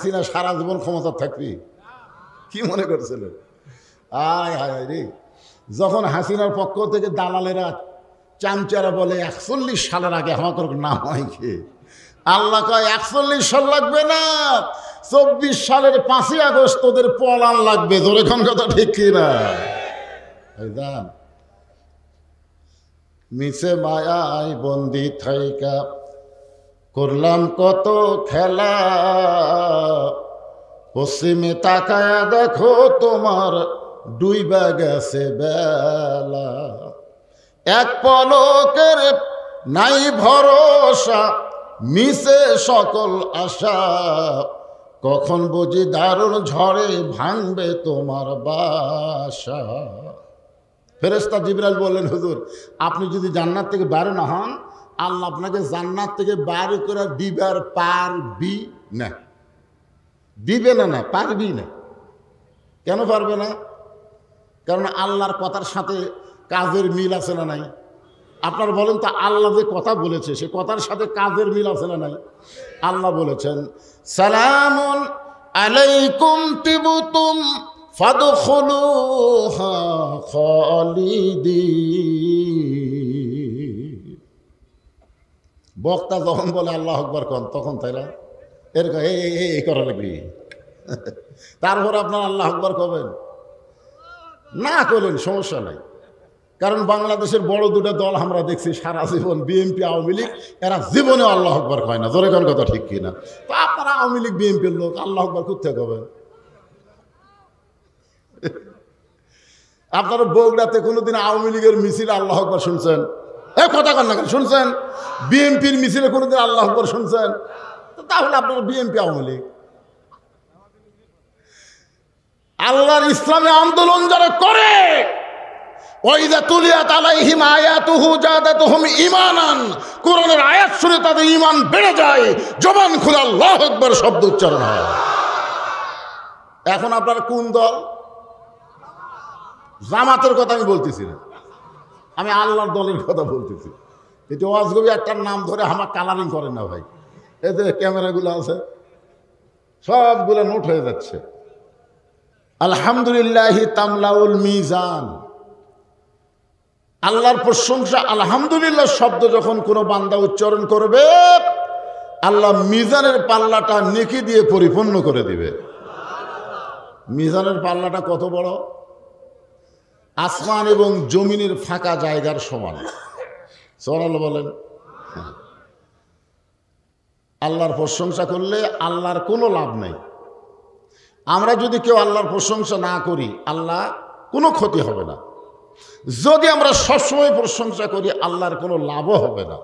হাসিনা সারা জীবন ক্ষমতা থাকবি? কি মনে করছিলেন? আয় হায় রে, যখন হাসিনার পক্ষ থেকে দালালেরা চামচারা বলে 41 সালের আগে আমাদের নাম হয় কি, আল্লাহ কয় 41 সাল লাগবে না, 24 সালের 5ই আগস্ট তোদের পলান লাগবে। জোরে কোন কথা ঠিক কিনা? ভাইজান, মিছে মায়ায় বন্দি থাইকা করলাম কত খেলা, পশ্চিমে তাকায়া দেখো তোমার ডুইবা গেছে বেলা, এক পলকের নাই ভরসা, মিছে সকল আশা, কখন বুঝি দারুণ ঝড়ে ভাঙবে তোমার বাসা। ফেরেশতা জিবরাইল বললেন, হুজুর আপনি যদি জান্নাত থেকে বাইরে না হন, আল্লাহ আপনাকে জান্নাত থেকে বাইরে করে দিবার পারবি না। দিবে না, না পারবি না। কেন পারবে না? কারণ আল্লাহর কথার সাথে কাজের মিল আছে না নাই? আপনারা বলেন তো, আল্লাহ যে কথা বলেছে সে কথার সাথে কাজের মিল আছে না নাই? আল্লাহ বলেছেন, সালামুন আলাইকুম তিবতুম ফাদখুলুহা খালিদিন। বক্তা যখন বলে আল্লাহু আকবার কোন, তখন তাইরা এরকম এই করা লাগবে। তারপর আপনার আল্লাহু আকবার কবেন না করলেন সমস্যা নাই, কারণ বাংলাদেশের বড় দুটো দল আমরা দেখছি সারা জীবন, বিএনপি আওয়ামী লীগ, এরা জীবনেও আল্লাহু আকবার কয় না। জোরে কোন কথা ঠিক কিনা? তো আপনারা আওয়ামী লীগ বিএনপির লোক, আল্লাহু আকবার কোথায় কবেন? আপনারা বগুড়াতে কোনোদিন আওয়ামী লীগের মিছিল আল্লাহু আকবার শুনছেন? কথা কন না কেন? শুনছেন? বিএনপির মিছিলে কোনোদিন আল্লাহু আকবার শুনছেন? তাহলে আপনারা বিএনপি আওয়ামী লীগ। আল্লাহর ইসলামে আন্দোলন যারা করে, ওয়াইদা তুলিয়াত আলাইহিম আয়াতুহু জাদাতুহুম ঈমানান, কোরআনের আয়াত শুনে তাদের ঈমান বেড়ে যায়, জবান খুলে আল্লাহু আকবার শব্দ উচ্চারণ হয়। এখন আপনারা কোন দল? জামাতের কথা আমি বলতেছি না, আমি আল্লাহর দলের কথা বলতেছি। এটা ওয়াজগবি একটার নাম ধরে আমার কালারিং করেন না ভাই। এই যে ক্যামেরাগুলো আছে সবগুলো নোট হয়ে যাচ্ছে। আলহামদুলিল্লাহি তামলাউল মিজান, আল্লাহর প্রশংসা আলহামদুলিল্লাহ শব্দ যখন কোনো বান্দা উচ্চারণ করবে, আল্লাহ মিজানের পাল্লাটা নেকি দিয়ে পরিপূর্ণ করে দিবে। মিজানের পাল্লাটা কত বড়? আসমান এবং জমিনের ফাঁকা জায়গার সমান। সুবহানাল্লাহ বলেন। আল্লাহর প্রশংসা করলে আল্লাহর কোনো লাভ নেই। আমরা যদি কেউ আল্লাহর প্রশংসা না করি, আল্লাহ কোনো ক্ষতি হবে না। যদি আমরা সবসময় প্রশংসা করি, আল্লাহর কোনো লাভও হবে না।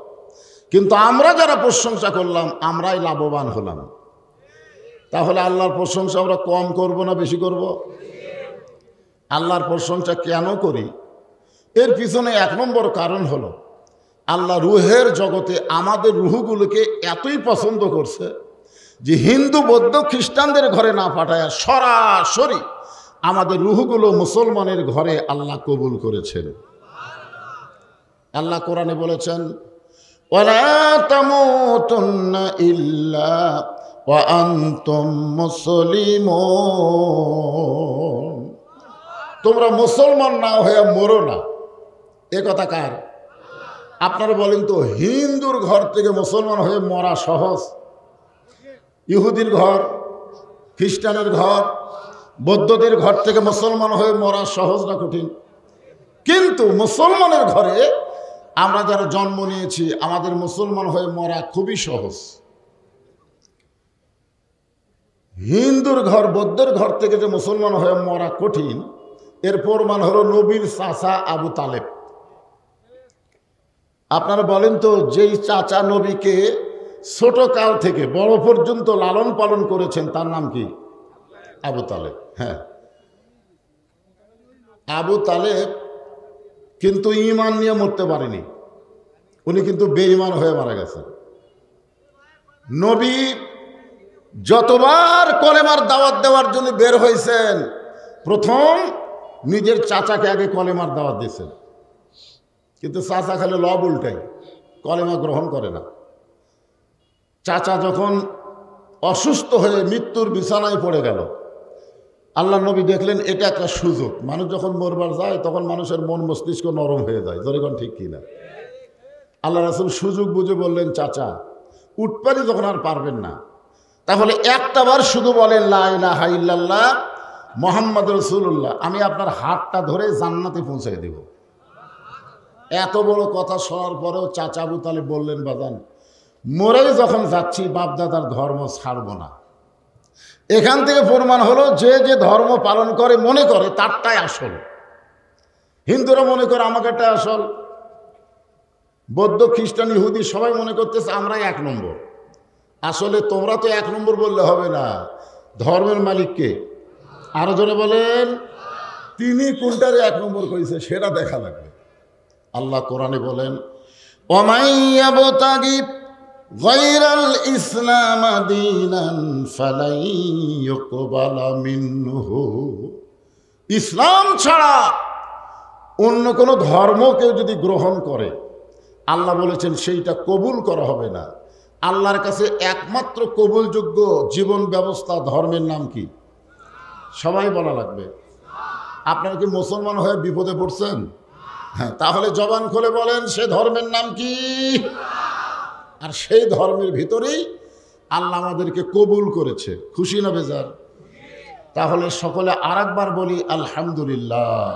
কিন্তু আমরা যারা প্রশংসা করলাম, আমরাই লাভবান হলাম। তাহলে আল্লাহর প্রশংসা আমরা কম করব না বেশি করব? আল্লাহর প্রশংসা কেন করি? এর পিছনে 1 নম্বর কারণ হলো, আল্লাহ রুহের জগতে আমাদের রুহগুলোকে এতই পছন্দ করছে যে হিন্দু বৌদ্ধ খ্রিস্টানদের ঘরে না পাঠায় সরাসরি আমাদের রুহগুলো মুসলমানের ঘরে আল্লাহ কবুল করেছেন। আল্লাহ কোরআনে বলেছেন, ওয়ালা তামুতুন্না ইল্লা ওয়া আনতুম মুসলিমুন, তোমরা মুসলমান না হয়ে মরো না। এ কথা কার? আপনারা বলেন তো, হিন্দুর ঘর থেকে মুসলমান হয়ে মরা সহজ? ইহুদির ঘর, খ্রিস্টানের ঘর, বৌদ্ধদের ঘর থেকে মুসলমান হয়ে মরা সহজ না কঠিন? কিন্তু মুসলমানের ঘরে আমরা যারা জন্ম নিয়েছি, আমাদের মুসলমান হয়ে মরা খুবই সহজ। হিন্দুর ঘর, বৌদ্ধের ঘর থেকে যে মুসলমান হয়ে মরা কঠিন, এর প্রমাণ হলো নবীর চাচা আবু তালেব। আপনারা বলেন তো, যেই চাচা নবীকে ছোট কাল থেকে বড় পর্যন্ত লালন পালন করেছেন, তার নাম কি? আবু তালেব। হ্যাঁ, আবু তালেব কিন্তু ঈমান নিয়ে মরতে পারেনি, উনি কিন্তু বেঈমান হয়ে মারা গেছেন। নবী যতবার কলেমার দাওয়াত দেওয়ার জন্য বের হয়েছেন, প্রথম নিজের চাচাকে আগে কলেমার দাওয়াত দিয়েছেন, কিন্তু চাচা খালি লব উল্টাই, কলেমা গ্রহণ করে না। চাচা যখন অসুস্থ হয়ে মৃত্যুর বিছানায় পড়ে গেল। আল্লাহ নবী দেখলেন এটা একটা সুযোগ। মানুষ যখন মরবার যায় তখন মানুষের মন মস্তিষ্ক নরম হয়ে যায়, জোরেগণ ঠিক কিনা? আল্লাহ রাসূল সুযোগ বুঝে বললেন, চাচা উঠপারি যখন আর পারবেন না, তাহলে একটাবার শুধু বলেন লা ইলাহা ইল্লাল্লাহ মুহাম্মদ রাসূলুল্লাহ, আমি আপনার হাতটা ধরে জান্নাতে পৌঁছে দেব। এত বড় কথা শোনার পরেও চাচা আবু তালেব বললেন, বাজান মরে যখন যাচ্ছি বাপদাদার ধর্ম ছাড়ব না। এখান থেকে প্রমাণ হলো যে যে ধর্ম পালন করে মনে করে তারটাই আসল। হিন্দুরা মনে করে আমাকেটাই আসল, বৌদ্ধ খ্রিস্টান ইহুদি সবাই মনে করতেছে আমরাই এক নম্বর। আসলে তোমরা তো এক নম্বর বললে হবে না, ধর্মের মালিককে আরো জোরে বলেন, তিনি কোনটারে এক নম্বর করেছে সেটা দেখা লাগবে। আল্লাহ কোরআনে বলেন, ওমাইয়াবতাগি গায়রাল ইসলাম দীনান ফালাই ইউকবালা মিনহু, ইসলাম ছাড়া অন্য কোনো ধর্ম কেউ যদি গ্রহণ করে আল্লাহ বলেছেন সেইটা কবুল করা হবে না। আল্লাহর কাছে একমাত্র কবুলযোগ্য জীবন ব্যবস্থা ধর্মের নাম কি? সবাই বলা লাগবে। আপনারা কি মুসলমান হয়ে বিপদে পড়ছেন? হ্যাঁ, তাহলে জবান খুলে বলেন সে ধর্মের নাম কি? আর সেই ধর্মের ভিতরেই আল্লাহ আমাদেরকে কবুল করেছে। খুশি না বেজার? তাহলে সকলে আরেকবার বলি আলহামদুলিল্লাহ।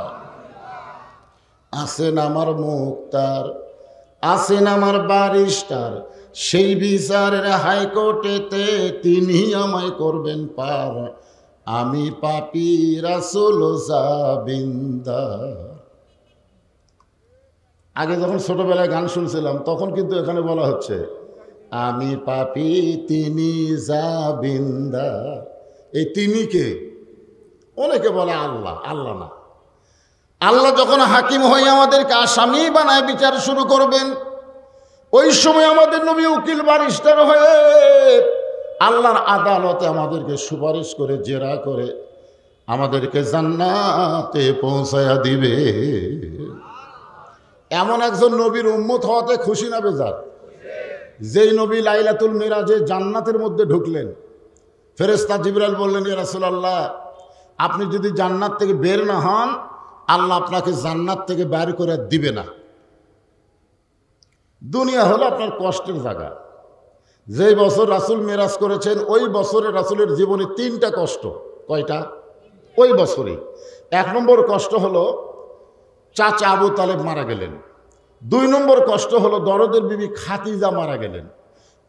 আছেন আমার মুক্তার, আছেন আমার বারিস্টার, সেই বিচারের হাইকোর্টেতে তিনি আমায় করবেন পার, আমি পাপী রাসূল জাবিন্দার। আগে যখন ছোটবেলায় গান শুনছিলাম তখন কিন্তু এখানে বলা হচ্ছে আমি পাপী তিনি জাবিন্দার। এই তিনি কে? অনেকে বলে আল্লাহ। আল্লাহ না, আল্লাহ যখন হাকিম হয়ে আমাদেরকে আসামি বানায় বিচার শুরু করবেন, ওই সময় আমাদের নবী উকিল বারিস্টার হয়ে আল্লাহর আদালতে আমাদেরকে সুপারিশ করে জেরা করে আমাদেরকে জান্নাতে পৌঁছায়া দিবে। এমন একজন নবীর উম্মত হওয়াতে খুশি না বেজার? যেই নবী লাইলাতুল মিরাজে জান্নাতের মধ্যে ঢুকলেন, ফেরেশতা জিবরাইল বললেন, ইয়া রাসূলুল্লাহ আপনি যদি জান্নাত থেকে বের না হন আল্লাহ আপনাকে জান্নাত থেকে বের করে দিবে না। দুনিয়া হলো আপনার কষ্টের জায়গা। যেই বছর রাসূল মেরাজ করেছেন ওই বছরে রাসূলের জীবনে 3টা কষ্ট। কয়টা? ওই বছরেই। 1 নম্বর কষ্ট হলো চাচা আবু তালেব মারা গেলেন। 2 নম্বর কষ্ট হলো দরদের বিবি খাদিজা মারা গেলেন।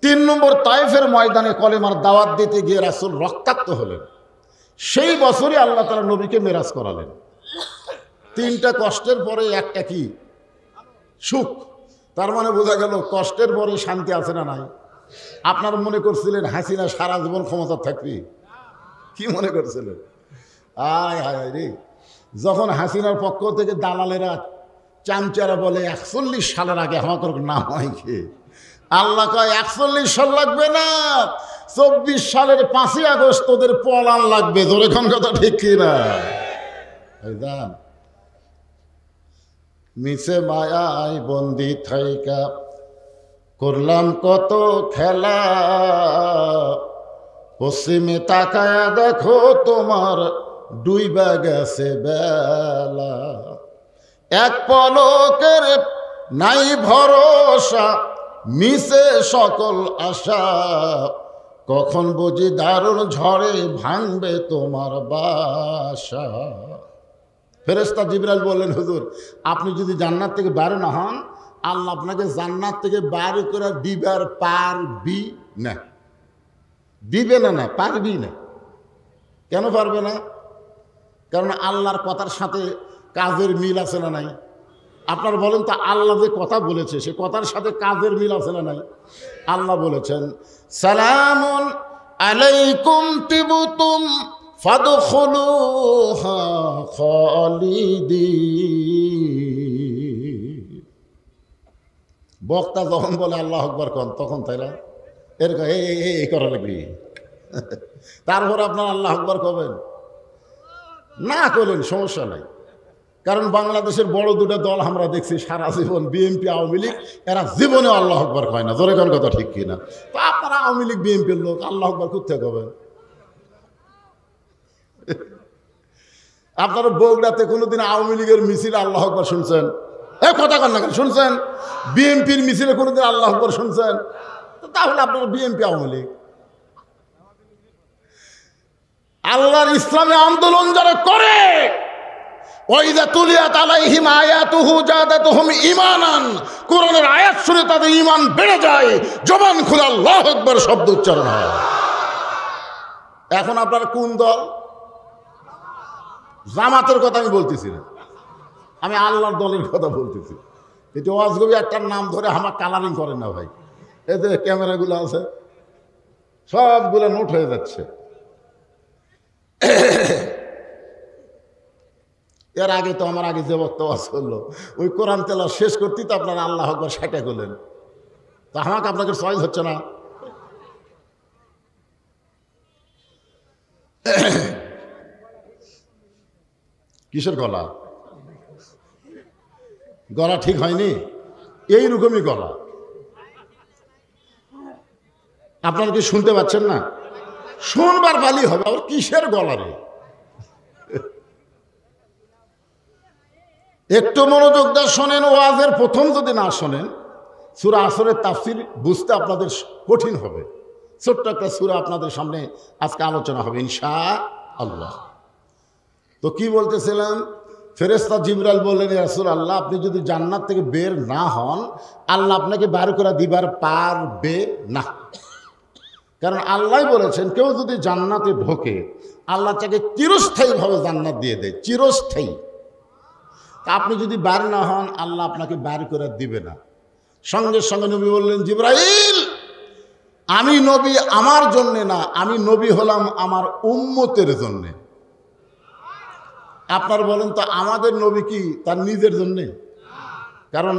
3 নম্বর তায়েফের ময়দানে কলেমার দাওয়াত দিতে গিয়ে রাসূল রক্তাক্ত হলেন। সেই বছরই আল্লাহ তাআলা নবীকে মেরাজ করালেন। 3টা কষ্টের পরে একটা কি? সুখ। তার মানে বোঝা গেল কষ্টের পরে শান্তি আছে না নাই? আপনারা মনে করছিলেন হাসিনা সারা জীবন ক্ষমতা থাকবি? কি মনে করছিলেন? আয় হায় হায় রে, যখন হাসিনার পক্ষ থেকে দালালেরা চামচারা বলে 41 সালের আগে আমাদের নাম হয় কি, আল্লাহ কয় 41 সাল লাগবে না, 24 সালের 5ই আগস্ট তোদের পলান লাগবে। জোরে কোন কথা ঠিক কিনা? জান মিছে মায়ায় বন্দি থাইকা করলাম কত খেলা, পশ্চিমে তাকায়া দেখো তোমার ডুইবা গেছে বেলা, এক পলকের নাই ভরসা মিছে সকল আশা, কখন বুঝি দারুণ ঝড়ে ভাঙবে তোমার বাসা। ফেরেশতা জিবরাইল বললেন, হুজুর আপনি যদি জান্নাত থেকে বাইরে না হন আল্লাহ আপনাকে জান্নাত থেকে বাইরে করে দিবার পারবি না। দিবে না? না পারবি না। কেন পারবে না? কারণ আল্লাহর কথার সাথে কাজের মিল আছে না নাই? আপনার বলেন তো, আল্লাহ যে কথা বলেছে সে কথার সাথে কাজের মিল আছে না নাই? আল্লাহ বলেছেন সালামুন আলাইকুম তিবতুম ফাদখুলুহা খালিদিন। বক্তা যখন বলে আল্লাহু আকবার কোন তখন তাই না এরকম এই করা লাগবে। তারপর আপনার আল্লাহু আকবার কবেন না করলেন সমস্যা নাই, কারণ বাংলাদেশের বড় দুটো দল আমরা দেখছি সারা জীবন, বিএনপি আওয়ামী লীগ, এরা জীবনে আল্লাহ আকবার কয় না। জোরে কোন কথা ঠিক কিনা? তো আপনারা আওয়ামী লীগ বিএনপির লোক, আল্লাহ আকবার কোথায় করবেন? আপনারা বগুড়াতে কোনোদিন আওয়ামী লীগের মিছিল আল্লাহ আকবার শুনছেন? কথা কন না কেন? শুনছেন? বিএনপির মিছিলে কোনোদিন আল্লাহ আকবার শুনছেন? তাহলে আপনারা বিএনপি আওয়ামী লীগ। আল্লাহর ইসলামে আন্দোলন যারা করে, ওয়াইযা তুলিয়াত আলাইহিম আয়াতুহু জাদাতুহুম ঈমানান, কোরআনের আয়াত শুনে তাদের ঈমান বেড়ে যায়, জবান খুলে আল্লাহু আকবার শব্দ উচ্চারণ হয়। এখন আপনারা কোন দল? জামাতের কথা আমি বলতেছি না, আমি আল্লাহর দলের কথা বলতেছি। এটা ওয়াজগবি একটা নাম ধরে আমার কালারিং করেন না ভাই। এই যে ক্যামেরাগুলো আছে সবগুলো নোট হয়ে যাচ্ছে। এর আগে তো আমার আগে যে বক্তব্য করলো, ওই কোরআন তেলাওয়াত শেষ করতেই তো আপনারা আল্লাহু আকবার সেটা করলেন। তো আমাকে আপনাকে চয়েস হচ্ছে না। কিসের গলা? গলা ঠিক হয়নি, এইরকমই গলা। আপনারা কি শুনতে পাচ্ছেন না? শুনবার বালি হবে, আবার কিসের গলা রে? একটু মনোযোগ দিয়ে শোনেন, ওয়াজের প্রথম যদি না শোনেন, সূরা আসরের তাফসীর বুঝতে আপনাদের কঠিন হবে। ছোট্ট একটা সূরা আপনাদের সামনে আজকে আলোচনা হবে ইনশাআল্লাহ। তো কি বলতেছিলাম? ফেরেশতা জিবরাইল বললেন, ইয়া রাসূলুল্লাহ, আপনি যদি জান্নাত থেকে বের না হন, আল্লাহ আপনাকে বার করে দিবার পারবে না। কারণ আল্লাহ বলেছেন, কেউ যদি জান্নাতে ঢোকে আল্লাহ তাকে চিরস্থায়ীভাবে জান্নাত দিয়ে দেয়, চিরস্থায়ী। তা আপনি যদি বার না হন, আল্লাহ আপনাকে বার করে দিবে না। সঙ্গে সঙ্গে নবী বললেন, জিবরাইল, আমি নবী আমার জন্যে না, আমি নবী হলাম আমার উম্মতের জন্যে। আপনার বলেন তো, আমাদের নবী কি তার নিজের জন্যে? কারণ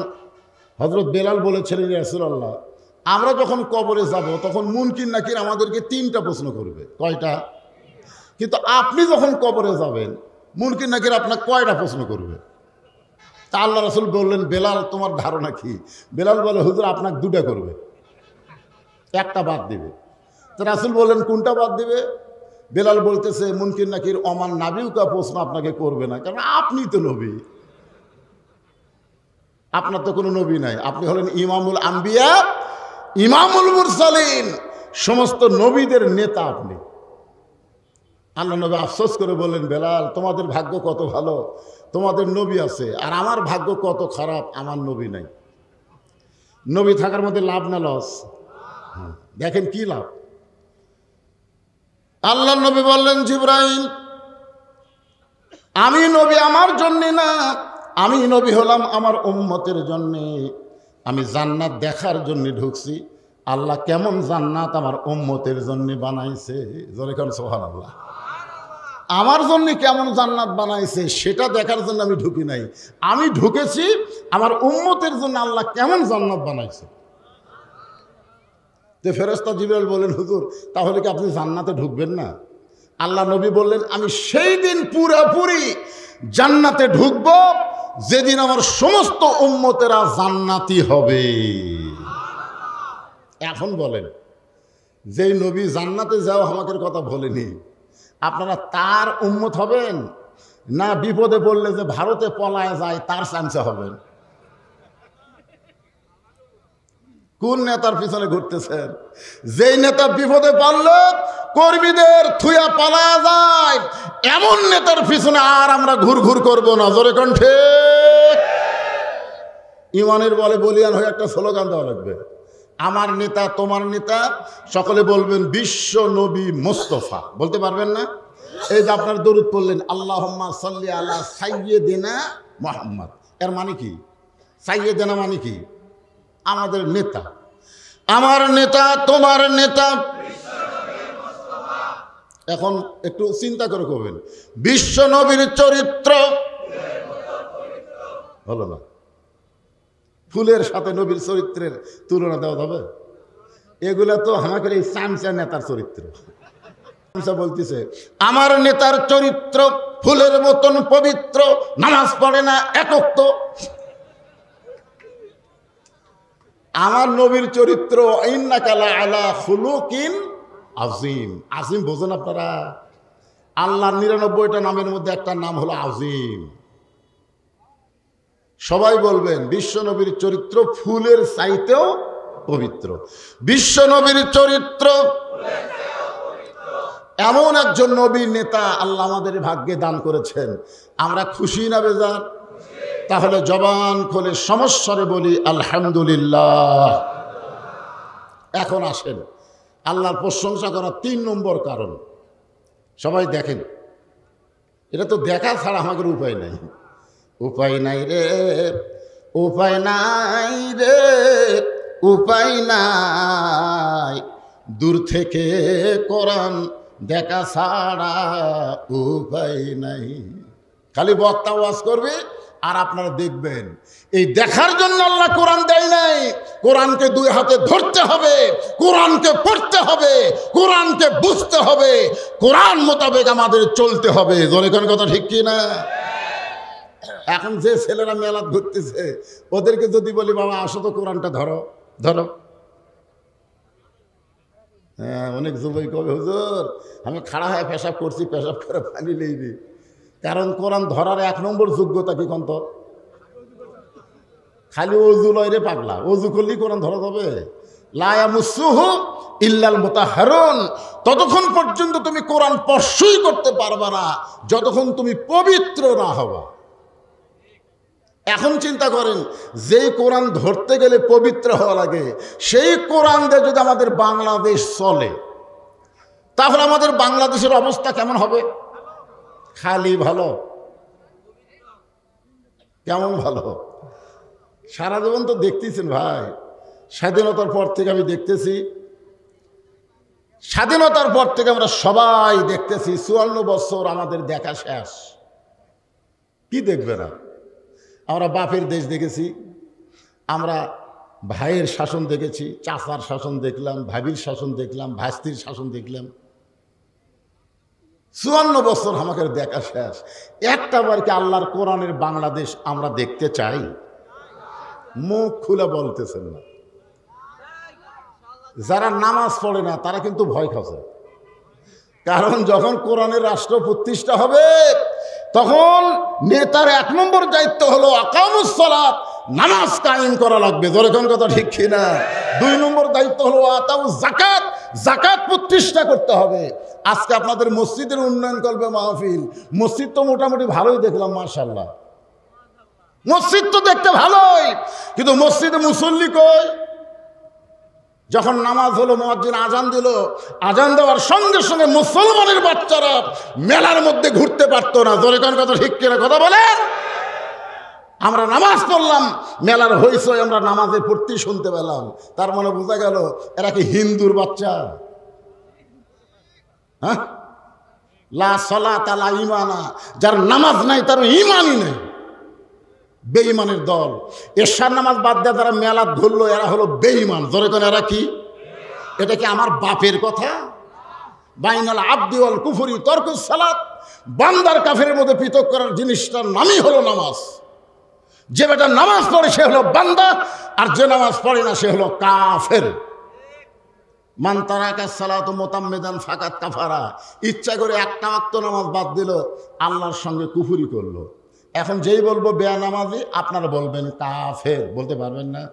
হযরত বেলাল বলেছিলেন, ইয়া রাসূলুল্লাহ, আমরা যখন কবরে যাব তখন মুনকির নাকির আমাদেরকে 3টা প্রশ্ন করবে। কয়টা? কিন্তু আপনি যখন কবরে যাবেন, মুনকির নাকির আপনার কয়টা প্রশ্ন করবে? তা আল্লাহ রাসূল বললেন, বেলাল, তোমার ধারণা কি? বেলাল বলে, হুজুর, আপনাকে 2টা করবে, একটা বাদ দিবে। তো রাসূল বললেন, কোনটা বাদ দিবে? বেলাল বলতেছে, মুনকির নাকির অমান নাবিউকা প্রশ্ন আপনাকে করবে না, কারণ আপনি তো নবী, আপনার তো কোনো নবী নাই। আপনি হলেন ইমামুল আম্বিয়া, ইমামুল মুরসালিন, সমস্ত নবীদের নেতা আপনি। আল্লাহ নবী আফসোস করে বললেন, বেলাল, তোমাদের ভাগ্য কত ভালো, তোমাদের নবী আছে, আর আমার ভাগ্য কত খারাপ, আমার নবী নাই। নবী থাকার মধ্যে লাভ না লস? দেখেন কি লাভ। আল্লাহ নবী বললেন, জিবরাইল, আমি নবী আমার জন্যে না, আমি নবী হলাম আমার উম্মতের জন্যে। আমি জান্নাত দেখার জন্য ঢুকছি, আল্লাহ কেমন জান্নাত আমার উম্মতের জন্য বানাইছে। জোরে কোন সুবহানাল্লাহ। আমার জন্য কেমন জান্নাত বানাইছে সেটা দেখার জন্য আমি ঢুকি নাই, আমি ঢুকেছি আমার উম্মতের জন্য আল্লাহ কেমন জান্নাত বানাইছে। তো ফেরেশতা জিবরাইল বলেন, হুজুর, তাহলে কি আপনি জান্নাতে ঢুকবেন না? আল্লাহ নবী বললেন, আমি সেই দিন পুরোপুরি জান্নাতে ঢুকব যেদিন আমার সমস্ত উম্মতেরা জান্নাতি হবে। এখন বলেন, যেই নবী জান্নাতে যাও আমাকে কথা বলেনি, আপনারা তার উম্মত হবেন, না বিপদে পড়লে যে ভারতে পলায় যায় তার চান্সে হবেন? কোন নেতার পিছনে ঘুরতেছেন? যেই নেতা বিপদে পড়লে কর্মীদের থুয়া পালায় যায়, এমন নেতার পিছনে আর আমরা ঘুর ঘুর করবো না। জোরে কণ্ঠে ইমানের বলে বলিয়ান হয়ে একটা স্লোগান দেওয়া লাগবে, আমার নেতা তোমার নেতা, সকলে বলবেন বিশ্ব নবী মুস্তাফা। বলতে পারবেন না? এই যে আপনার দরুদ পড়লেন, আল্লাহুম্মা সাল্লি আলা সাইয়্যিদিনা মুহাম্মদ, এর মানে কি? সাইয়্যিদিনা মানে কি? আমাদের নেতা, আমার নেতা তোমার নেতা। এখন একটু চিন্তা করে করবেন, বিশ্ব নবীর চরিত্র হলো না, ফুলের সাথে নবীর চরিত্রের তুলনা দেওয়া যাবে? এগুলা তো আমাদের এই চামচা নেতার চরিত্র। বলতেছে আমার নেতার চরিত্র ফুলের মতন পবিত্র, নামাজ পড়ে না একক। তো আমার নবীর চরিত্র ইন্নাকা লাআলা খুলুকিন আজিম। আজিম বোঝেন আপনারা? আল্লাহর 99টা নামের মধ্যে একটা নাম হলো আজিম। সবাই বলবেন বিশ্ব নবীর চরিত্র ফুলের চাইতেও পবিত্র। বিশ্ব নবীর চরিত্র এমন একজন নবীর নেতা আল্লাহ আমাদের ভাগ্যে দান করেছেন। আমরা খুশি না বেজার? তাহলে জবান খুলে সমস্বরে বলি আলহামদুলিল্লাহ। এখন আসেন আল্লাহর প্রশংসা করার 3 নম্বর কারণ। সবাই দেখেন, এটা তো দেখা ছাড়া আমাদের উপায় নাই। উপায় নাই রে, উপায় নাই রে, উপায় নাই, দূর থেকে কোরআন দেখা ছাড়া উপায় নাই। খালি বক্তা ওয়াজ করবে আর আপনারা দেখবেন। এই দেখার জন্য আল্লাহ কোরআন দেয় নাই। কোরআনকে 2 হাতে ধরতে হবে, কোরআনকে পড়তে হবে, কোরআনকে বুঝতে হবে, কোরআন মোতাবেক আমাদের চলতে হবে। জোরে কোন কথা ঠিক কি না? এখন যে ছেলেরা মেলাত ঘুরতেছে ওদেরকে যদি বলি বাবা আসো তো কোরআনটা ধরো ধরো, হ্যাঁ অনেক যুবক কবে হুজুর আমি খাড়া হয়ে পেশাব করছি, পেশাব করে পানি নেইনি। কারণ কোরআন ধরার 1 নম্বর যোগ্যতা কি কন্ত? খালি অজু লয় রে পাগলা, অজু করলেই কোরআন ধরা যাবে? লা ইয়ামুসুহু ইল্লাল মুতাহহারুন। ততক্ষণ পর্যন্ত তুমি কোরআন স্পর্শই করতে পারবা না যতক্ষণ তুমি পবিত্র না হবা। এখন চিন্তা করেন, যেই কোরআন ধরতে গেলে পবিত্র হওয়া লাগে, সেই কোরআন দিয়ে যদি আমাদের বাংলাদেশ চলে তাহলে আমাদের বাংলাদেশের অবস্থা কেমন হবে? খালি ভালো। কেমন ভালো? সারা জীবন তো দেখতেছেন ভাই, স্বাধীনতার পর থেকে আমি দেখতেছি, স্বাধীনতার পর থেকে আমরা সবাই দেখতেছি 54 বছর আমাদের দেখা শেষ। কি দেখবে না? আমরা বাপের দেশ দেখেছি, আমরা ভাইয়ের শাসন দেখেছি, চাচার শাসন দেখলাম, ভাবির শাসন দেখলাম, ভাস্তির শাসন দেখলাম। 54 বছর আমাদের দেখা শেষ। একটা বার কি আল্লাহর কোরআনের বাংলাদেশ আমরা দেখতে চাই? মুখ খুলে বলতেছেন না। যারা নামাজ পড়ে না তারা কিন্তু ভয় খাচ্ছে। কারণ যখন কোরআনের রাষ্ট্র প্রতিষ্ঠা হবে তখন নেতার 1 নম্বর দায়িত্ব হলো আকামুস সালাত, নামাজ কায়েম করা লাগবে। জোরে কোন কথা ঠিক কিনা? 2 নম্বর দায়িত্ব হলো আতাউজ যাকাত, যাকাত প্রতিষ্ঠা করতে হবে। আজকে আপনাদের মসজিদের উন্নয়ন করবে মাহফিল। মসজিদ তো মোটামুটি ভালোই দেখলাম, মাশাআল্লাহ মসজিদ তো দেখতে ভালোই, কিন্তু মসজিদে মুসল্লি কই? যখন নামাজ হলো, মুয়াজ্জিন আজান দিল, আজান দেওয়ার সঙ্গে সঙ্গে মুসলমানের বাচ্চারা মেলার মধ্যে ঘুরতে পারতো না। জোরে কোন কথা ঠিক কিনা কথা বলেন? আমরা নামাজ পড়লাম, মেলার হইচই আমরা নামাজে পড়তেই শুনতে পেলাম। তার মানে বোঝা গেল এরা কি হিন্দুর বাচ্চা? হ্যাঁ, লা সালাতা লা ঈমানা, যার নামাজ নাই তার ঈমানই নেই, বেঈমানের দল। এশার নামাজ বাদ দিয়ে যারা মেলা ধরলো এরা হলো বেঈমান। জোরে কোন এরা কি? এটা কি আমার বাপের কথা? বাইনাল আবদি ওয়াল কুফরি তরকুস সালাত। বান্দার কাফেরের মধ্যে পৃথক করার জিনিসটার নামই হলো নামাজ। যে বেটা নামাজ পড়ে সে হলো বান্দা, আর যে নামাজ পড়ে না সে হলো কাফের। মান তারাকা সালাতু মুতাম্মিদান ফাকাত কাফারা। ইচ্ছা করে একটা ওয়াক্ত নামাজ বাদ দিল, আল্লাহর সঙ্গে কুফরি করলো। এখন যেই বলবো বেনামাজি আপনারা বলবেন কাফের, বলতে পারবেন না?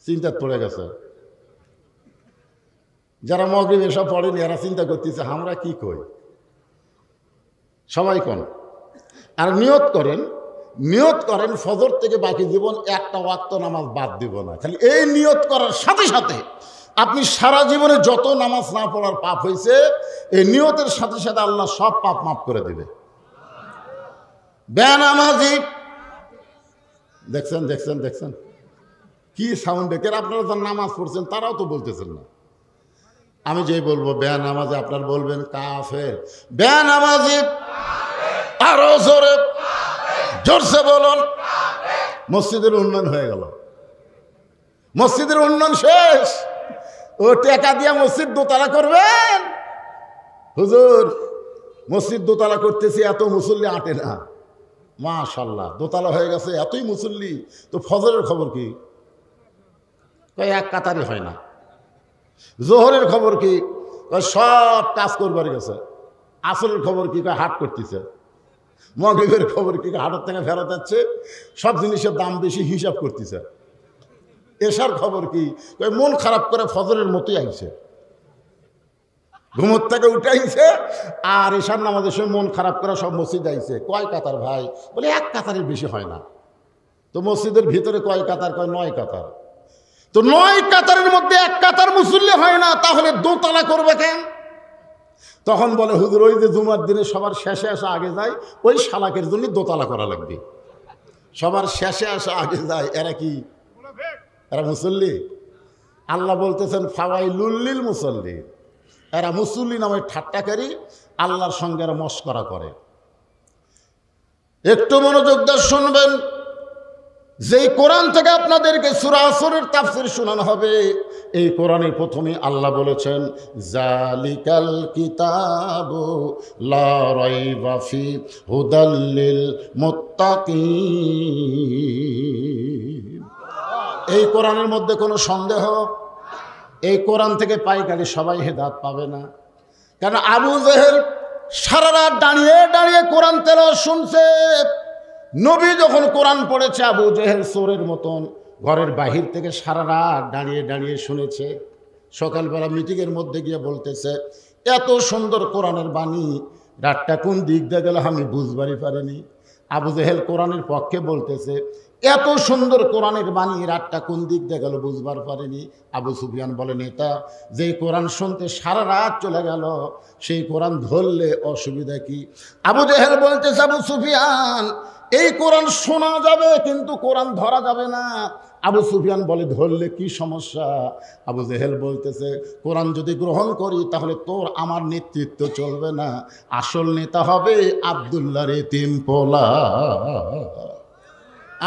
চিন্তা পড়ে গেছে। যারা মাগরিব এসব পড়েনি এরা চিন্তা করতেছে আমরা কি কই। সবাই কোন আর নিয়ত করেন, নিয়ত করেন ফজর থেকে বাকি জীবন একটা ওয়াক্ত নামাজ বাদ দিব না। খালি এই নিয়ত করার সাথে সাথে আপনি সারা জীবনে যত নামাজ না পড়ার পাপ হয়েছে, এই নিয়তের সাথে সাথে আল্লাহ সব পাপ মাফ করে দিবে। বেনামাজি দেখছেন দেখছেন দেখছেন কি সাউন্ড দেখেন। আপনারা যারা নামাজ পড়ছেন তারাও তো বলতেছেন না। আমি যেই বলবো বেনামাজি আপনার বলবেন কাফের। বেনামাজি আরো জোরে জোরসে বলুন। মসজিদের উন্নয়ন হয়ে গেল, মসজিদের উন্নয়ন শেষ। ও টাকা দিয়ে মসজিদ দোতলা করবেন, হুজুর মসজিদ দোতলা করতেছি, এত মুসল্লি আঁটে না। মাশাআল্লাহ, দোতলা হয়ে গেছে, এতই মুসল্লি, তো ফজরের খবর কি? কয় এক কাতারই হয় না। জোহরের খবর কি? কয় সব কাজ করবার গেছে। আসরের খবর কি? কয় হাট করতেছে। মাগরিবের খবর কি? হাটের থেকে ফেরত যাচ্ছে, সব জিনিসের দাম বেশি, হিসাব করতেছে। এশার খবর কি? কয় মন খারাপ করে ফজরের মতোই আইছে, ঘুমোর থেকে উঠাইছে, আর এশার নামাজের সময় মন খারাপ করে সব মসজিদ আইছে। কয় কাতার ভাই? বলে এক কাতারের বেশি হয় না। তো মসজিদের ভিতরে কয় কাতার? কয় 9 কাতার। তো 9 কাতারের মধ্যে এক কাতার মুসল্লি হয় না, তাহলে দোতলা করবে কেন? তখন বলে হুজুর ওই যে জুমার দিনে সবার শেষে আসা আগে যায়, ওই শালাকের জন্য দোতলা করা লাগবে। সবার শেষে আসা আগে যায়, এরা কি? এরা মুসল্লি? আল্লাহ বলতেছেন ফাওয়াইলুল লিল মুসল্লি, এরা মুসল্লি নামে ঠাট্টাকারী, আল্লাহর সঙ্গে এরা মশকরা করে। একটু মনোযোগ দিয়ে শুনবেন, যেই কোরআন থেকে আপনাদেরকে সূরা আসরের তাফসীর শোনানো হবে, এই কোরআনের প্রথমে আল্লাহ বলেছেন জালিকাল কিতাবু লা রাইবা ফি হুদাল লিল মুত্তাকিন। এই কোরআনের মধ্যে কোনো সন্দেহ, এই কোরআন থেকে পাইকারি সবাই হেদায়েত পাবে না। কারণ আবু জেহেল সারা রাত দাঁড়িয়ে দাঁড়িয়ে কোরআন তেলাওয়াত শুনছে। নবী যখন কোরআন পড়েছে, আবু জেহেল চোরের মতন ঘরের বাহির থেকে সারা রাত দাঁড়িয়ে দাঁড়িয়ে শুনেছে। সকালবেলা মিটিংয়ের মধ্যে গিয়ে বলতেছে এত সুন্দর কোরআনের বাণী, রাতটা কোন দিক দিয়ে গেল আমি বুঝবারই পারিনি। আবু জেহেল কোরআনের পক্ষে বলতেছে এত সুন্দর কোরআনের বাণী, রাতটা কোন দিক দিয়ে গেল বুঝবার পারিনি। আবু সুফিয়ান বলে নেতা, যেই কোরআন শুনতে সারা রাত চলে গেল, সেই কোরআন ধরলে অসুবিধা কি? আবু জেহেল বলতেছে আবু সুফিয়ান, এই কোরআন শোনা যাবে কিন্তু কোরআন ধরা যাবে না। আবু সুফিয়ান বলে ধরলে কি সমস্যা? আবু জেহেল বলতেছে কোরআন যদি গ্রহণ করি তাহলে তোর আমার নেতৃত্ব চলবে না, আসল নেতা হবে আব্দুল্লাহর এতিম পোলা।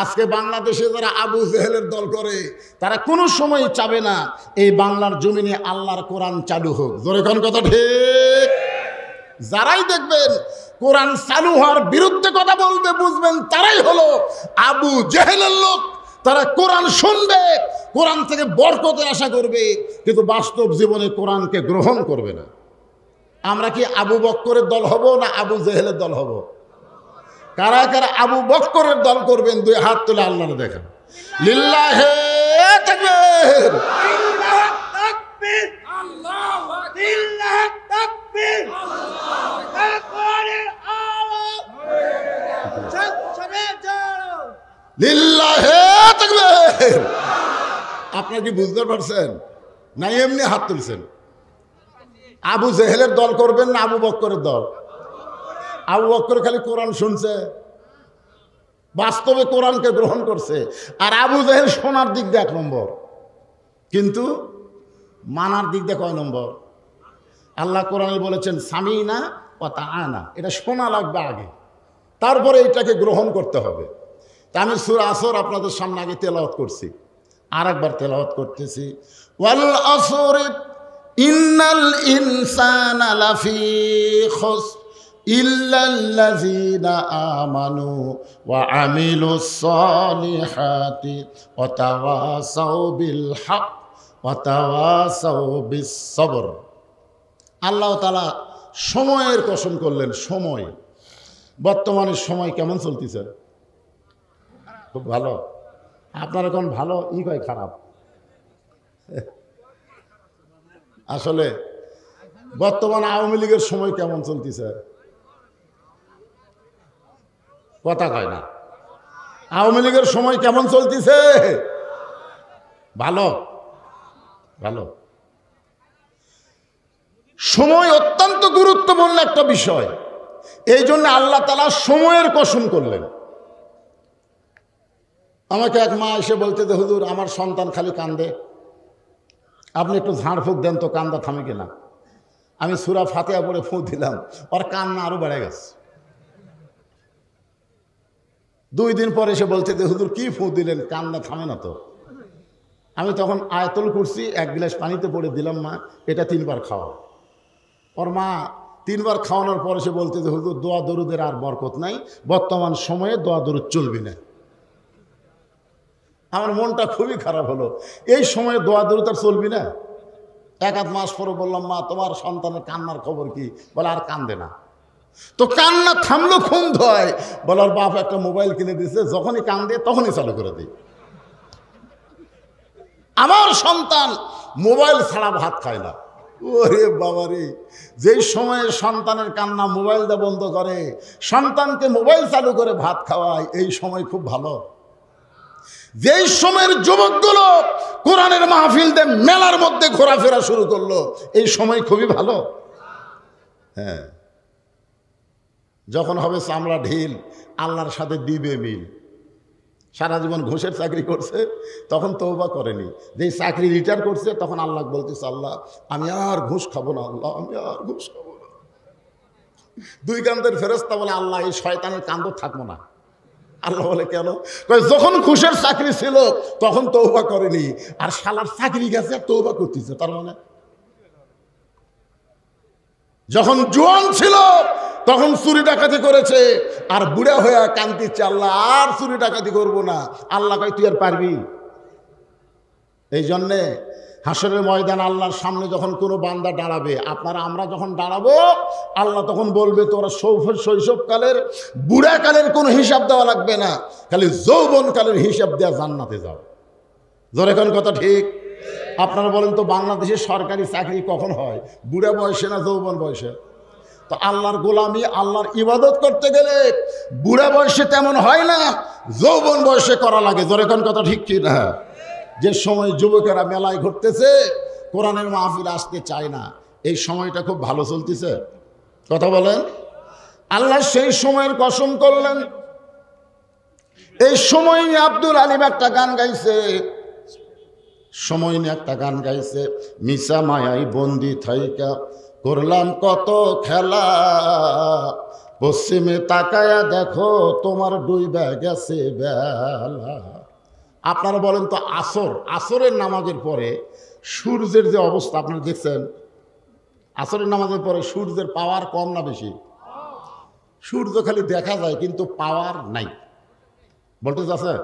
আজকে বাংলাদেশে যারা আবু জেহেলের দল করে, তারা কোনো সময় চাবে না এই বাংলার জমিনে আল্লাহর কোরআন চালু হোক। জোরে কোন কথা ঠিক? যারাই দেখবেন কোরআন চালু হওয়ার বিরুদ্ধে কথা বলবে, বুঝবেন তারাই হলো আবু জেহেলের লোক। তারা কোরআন শুনবে, কোরআন থেকে বরকতের আশা করবে, কিন্তু বাস্তব জীবনে কোরআনকে গ্রহণ করবে না। আমরা কি আবু বক্করের দল হব না আবু জেহেলের দল হব? কারা কারা আবু বক্করের দল করবেন? 2 হাত তুলে আল্লাহর দেখেন। লিল্লাহে তাকবীর, লিল্লাহে তাকবীর। আপনারা কি বুঝতে পারছেন না? এমনি হাত তুলছেন। আবু জেহেলের দল করবেন না আবু বক্করের দল? আবু বক্কর খালি কোরআন শুনছে, বাস্তবে কোরআনকে গ্রহণ করছে। আর আবু জেহেল শোনার দিক দিয়ে 1 নম্বর, কিন্তু মানার দিক দিয়ে কয় নম্বর? আল্লাহ কোরআনে বলেছেন সামিনা ওয়া তাআনা, এটা শোনা লাগবে আগে, তারপরে এটাকে গ্রহণ করতে হবে। তা আমি সূরা আসর আপনাদের সামনে আগে তেলাওয়াত করছি, আর একবার তেলাওয়াত করতেছি। ওয়াল আসর ইন্নাল ইনসানা লাফি খুসর ইল্লাল্লাযীনা আমানু ওয়া আমিলুস সালিহাতি ওয়া তাওয়াসাউ বিল হক ওয়া তাওয়াসাউ বিস সবর। আল্লাহ তাআলা সময়ের কসম করলেন। সময়, বর্তমানে সময় কেমন চলতেছে? খুব ভালো। আপনার এখন ভালো কয় খারাপ? আসলে বর্তমান আওয়ামী লীগের সময় কেমন চলতেছে? কথা কয় না। আওয়ামী লীগের সময় কেমন চলতেছে? ভালো, ভালো। সময় অত্যন্ত গুরুত্বপূর্ণ একটা বিষয়, এই জন্য আল্লাহ তাআলা সময়ের কসম করলেন। আমাকে এক মা এসে বলতে যে হুজুর আমার সন্তান খালি কান্দে, আপনি একটু ঝাড়ফুঁক দেন তো কান্দা থামে কিনা। আমি সূরা ফাতিহা পড়ে ফুঁ দিলাম, ওর কান্না আরো বেড়ে গেছে। 2 দিন পরে এসে বলছে যে হুজুর কি ফুঁ দিলেন, কান্না থামে না তো। আমি তখন আয়াতুল কুরসি 1 গ্লাস পানিতে পড়ে দিলাম, মা এটা 3 বার খাওয়া। ওর মা 3 বার খাওয়ানোর পরে সে বলতে যে হুজুর দোয়া দরুদের আর বরকত নাই, বর্তমান সময়ে দোয়া দরুদ চলবে না। আমার মনটা খুবই খারাপ হলো, এই সময়ে দোয়া দরুদ আর চলবি না। 1-1 মাস পরে বললাম, মা তোমার সন্তানের কান্নার খবর কি? বলে আর কান্দে না। তো কান্না থামলো খুন ধয়। বলার বাপ একটা মোবাইল কিনে দিয়েছে, যখনই কান্দে তখনই চালু করে দিই। আমার সন্তান মোবাইল ছাড়া ভাত খায় না। ওরে বাবা রে, যেই সময়ে সন্তানের কান্না মোবাইল দা বন্ধ করে, সন্তানকে মোবাইল চালু করে ভাত খাওয়ায়, এই সময় খুব ভালো। যেই সময়ের যুবকগুলো কোরআনের মাহফিল দিয়ে মেলার মধ্যে ঘোরাফেরা শুরু করলো, এই সময় খুবই ভালো। হ্যাঁ, যখন হবে চামড়া ঢিল, আল্লাহর সাথে দিবে মিল। সারা জীবন ঘুষের চাকরি করছে, তখন তওবা করেনি। যেই চাকরি রিটায়ার করছে, তখন আল্লাহ বলতেছে, আল্লাহ আমি আর ঘুষ খাবো না, আল্লাহ আমি আর ঘুষ খাবো না। 2 কান্দের ফেরেশতা বলে, আল্লাহ এই শয়তানের কান্দ থাকবো না। আল্লাহ বলে কেন? যখন ঘুষের চাকরি ছিল তখন তওবা করেনি, আর শালার চাকরি গেছে তওবা করতেছে। তার মানে যখন জোয়ান ছিল তখন চুরি ডাকাতি করেছে, আর বুড়া হয়ে কান্দিচ্ছে, আল্লাহ আর চুরি ডাকাতি করবো না। আল্লাহ কয় তুই আর পারবি? এই জন্যে হাসরের ময়দান আল্লাহর সামনে যখন কোনো বান্দা দাঁড়াবে, আমরা যখন দাঁড়াবো, আল্লাহ তখন বলবে তোরা শৈশবকালের বুড়াকালের কোনো হিসাব দেওয়া লাগবে না, খালি যৌবনকালের হিসাব দেওয়া জান্নাতে যাও। জোরে কোন কথা ঠিক? আপনারা বলেন তো, বাংলাদেশের সরকারি চাকরি কখন হয়? বুড়া বয়সে না যৌবন বয়সে? তো আল্লাহর গোলামি, আল্লাহর ইবাদত করতে গেলে বুড়া বয়সে তেমন হয় না, যৌবন বয়সে করা লাগে। জোরে কোন কথা ঠিক কি না? যে সময় যুবকেরা মেলায় ঘুরতেছে, কোরআনের মাহফিল আসতে চায় না, এই সময়টা খুব ভালো চলতেছে। কথা বলেন। আল্লাহ সেই সময়ের কসম করলেন। এই সময় নিয়ে আব্দুল আলিম একটা গান গাইছে, সময় নিয়ে একটা গান গাইছে, মিশা মায়াই বন্দি থাইকা করলাম কত খেলা, পশ্চিমে তাকায়া দেখো তোমার ডুইবা গেছে বেলা। আপনারা বলেন তো, আসরের নামাজের পরে সূর্যের যে অবস্থা আপনারা দেখছেন, আসরের নামাজের পরে সূর্যের পাওয়ার কম না বেশি? সূর্য খালি দেখা যায় কিন্তু পাওয়ার নাই, বলতে চাচ্ছে।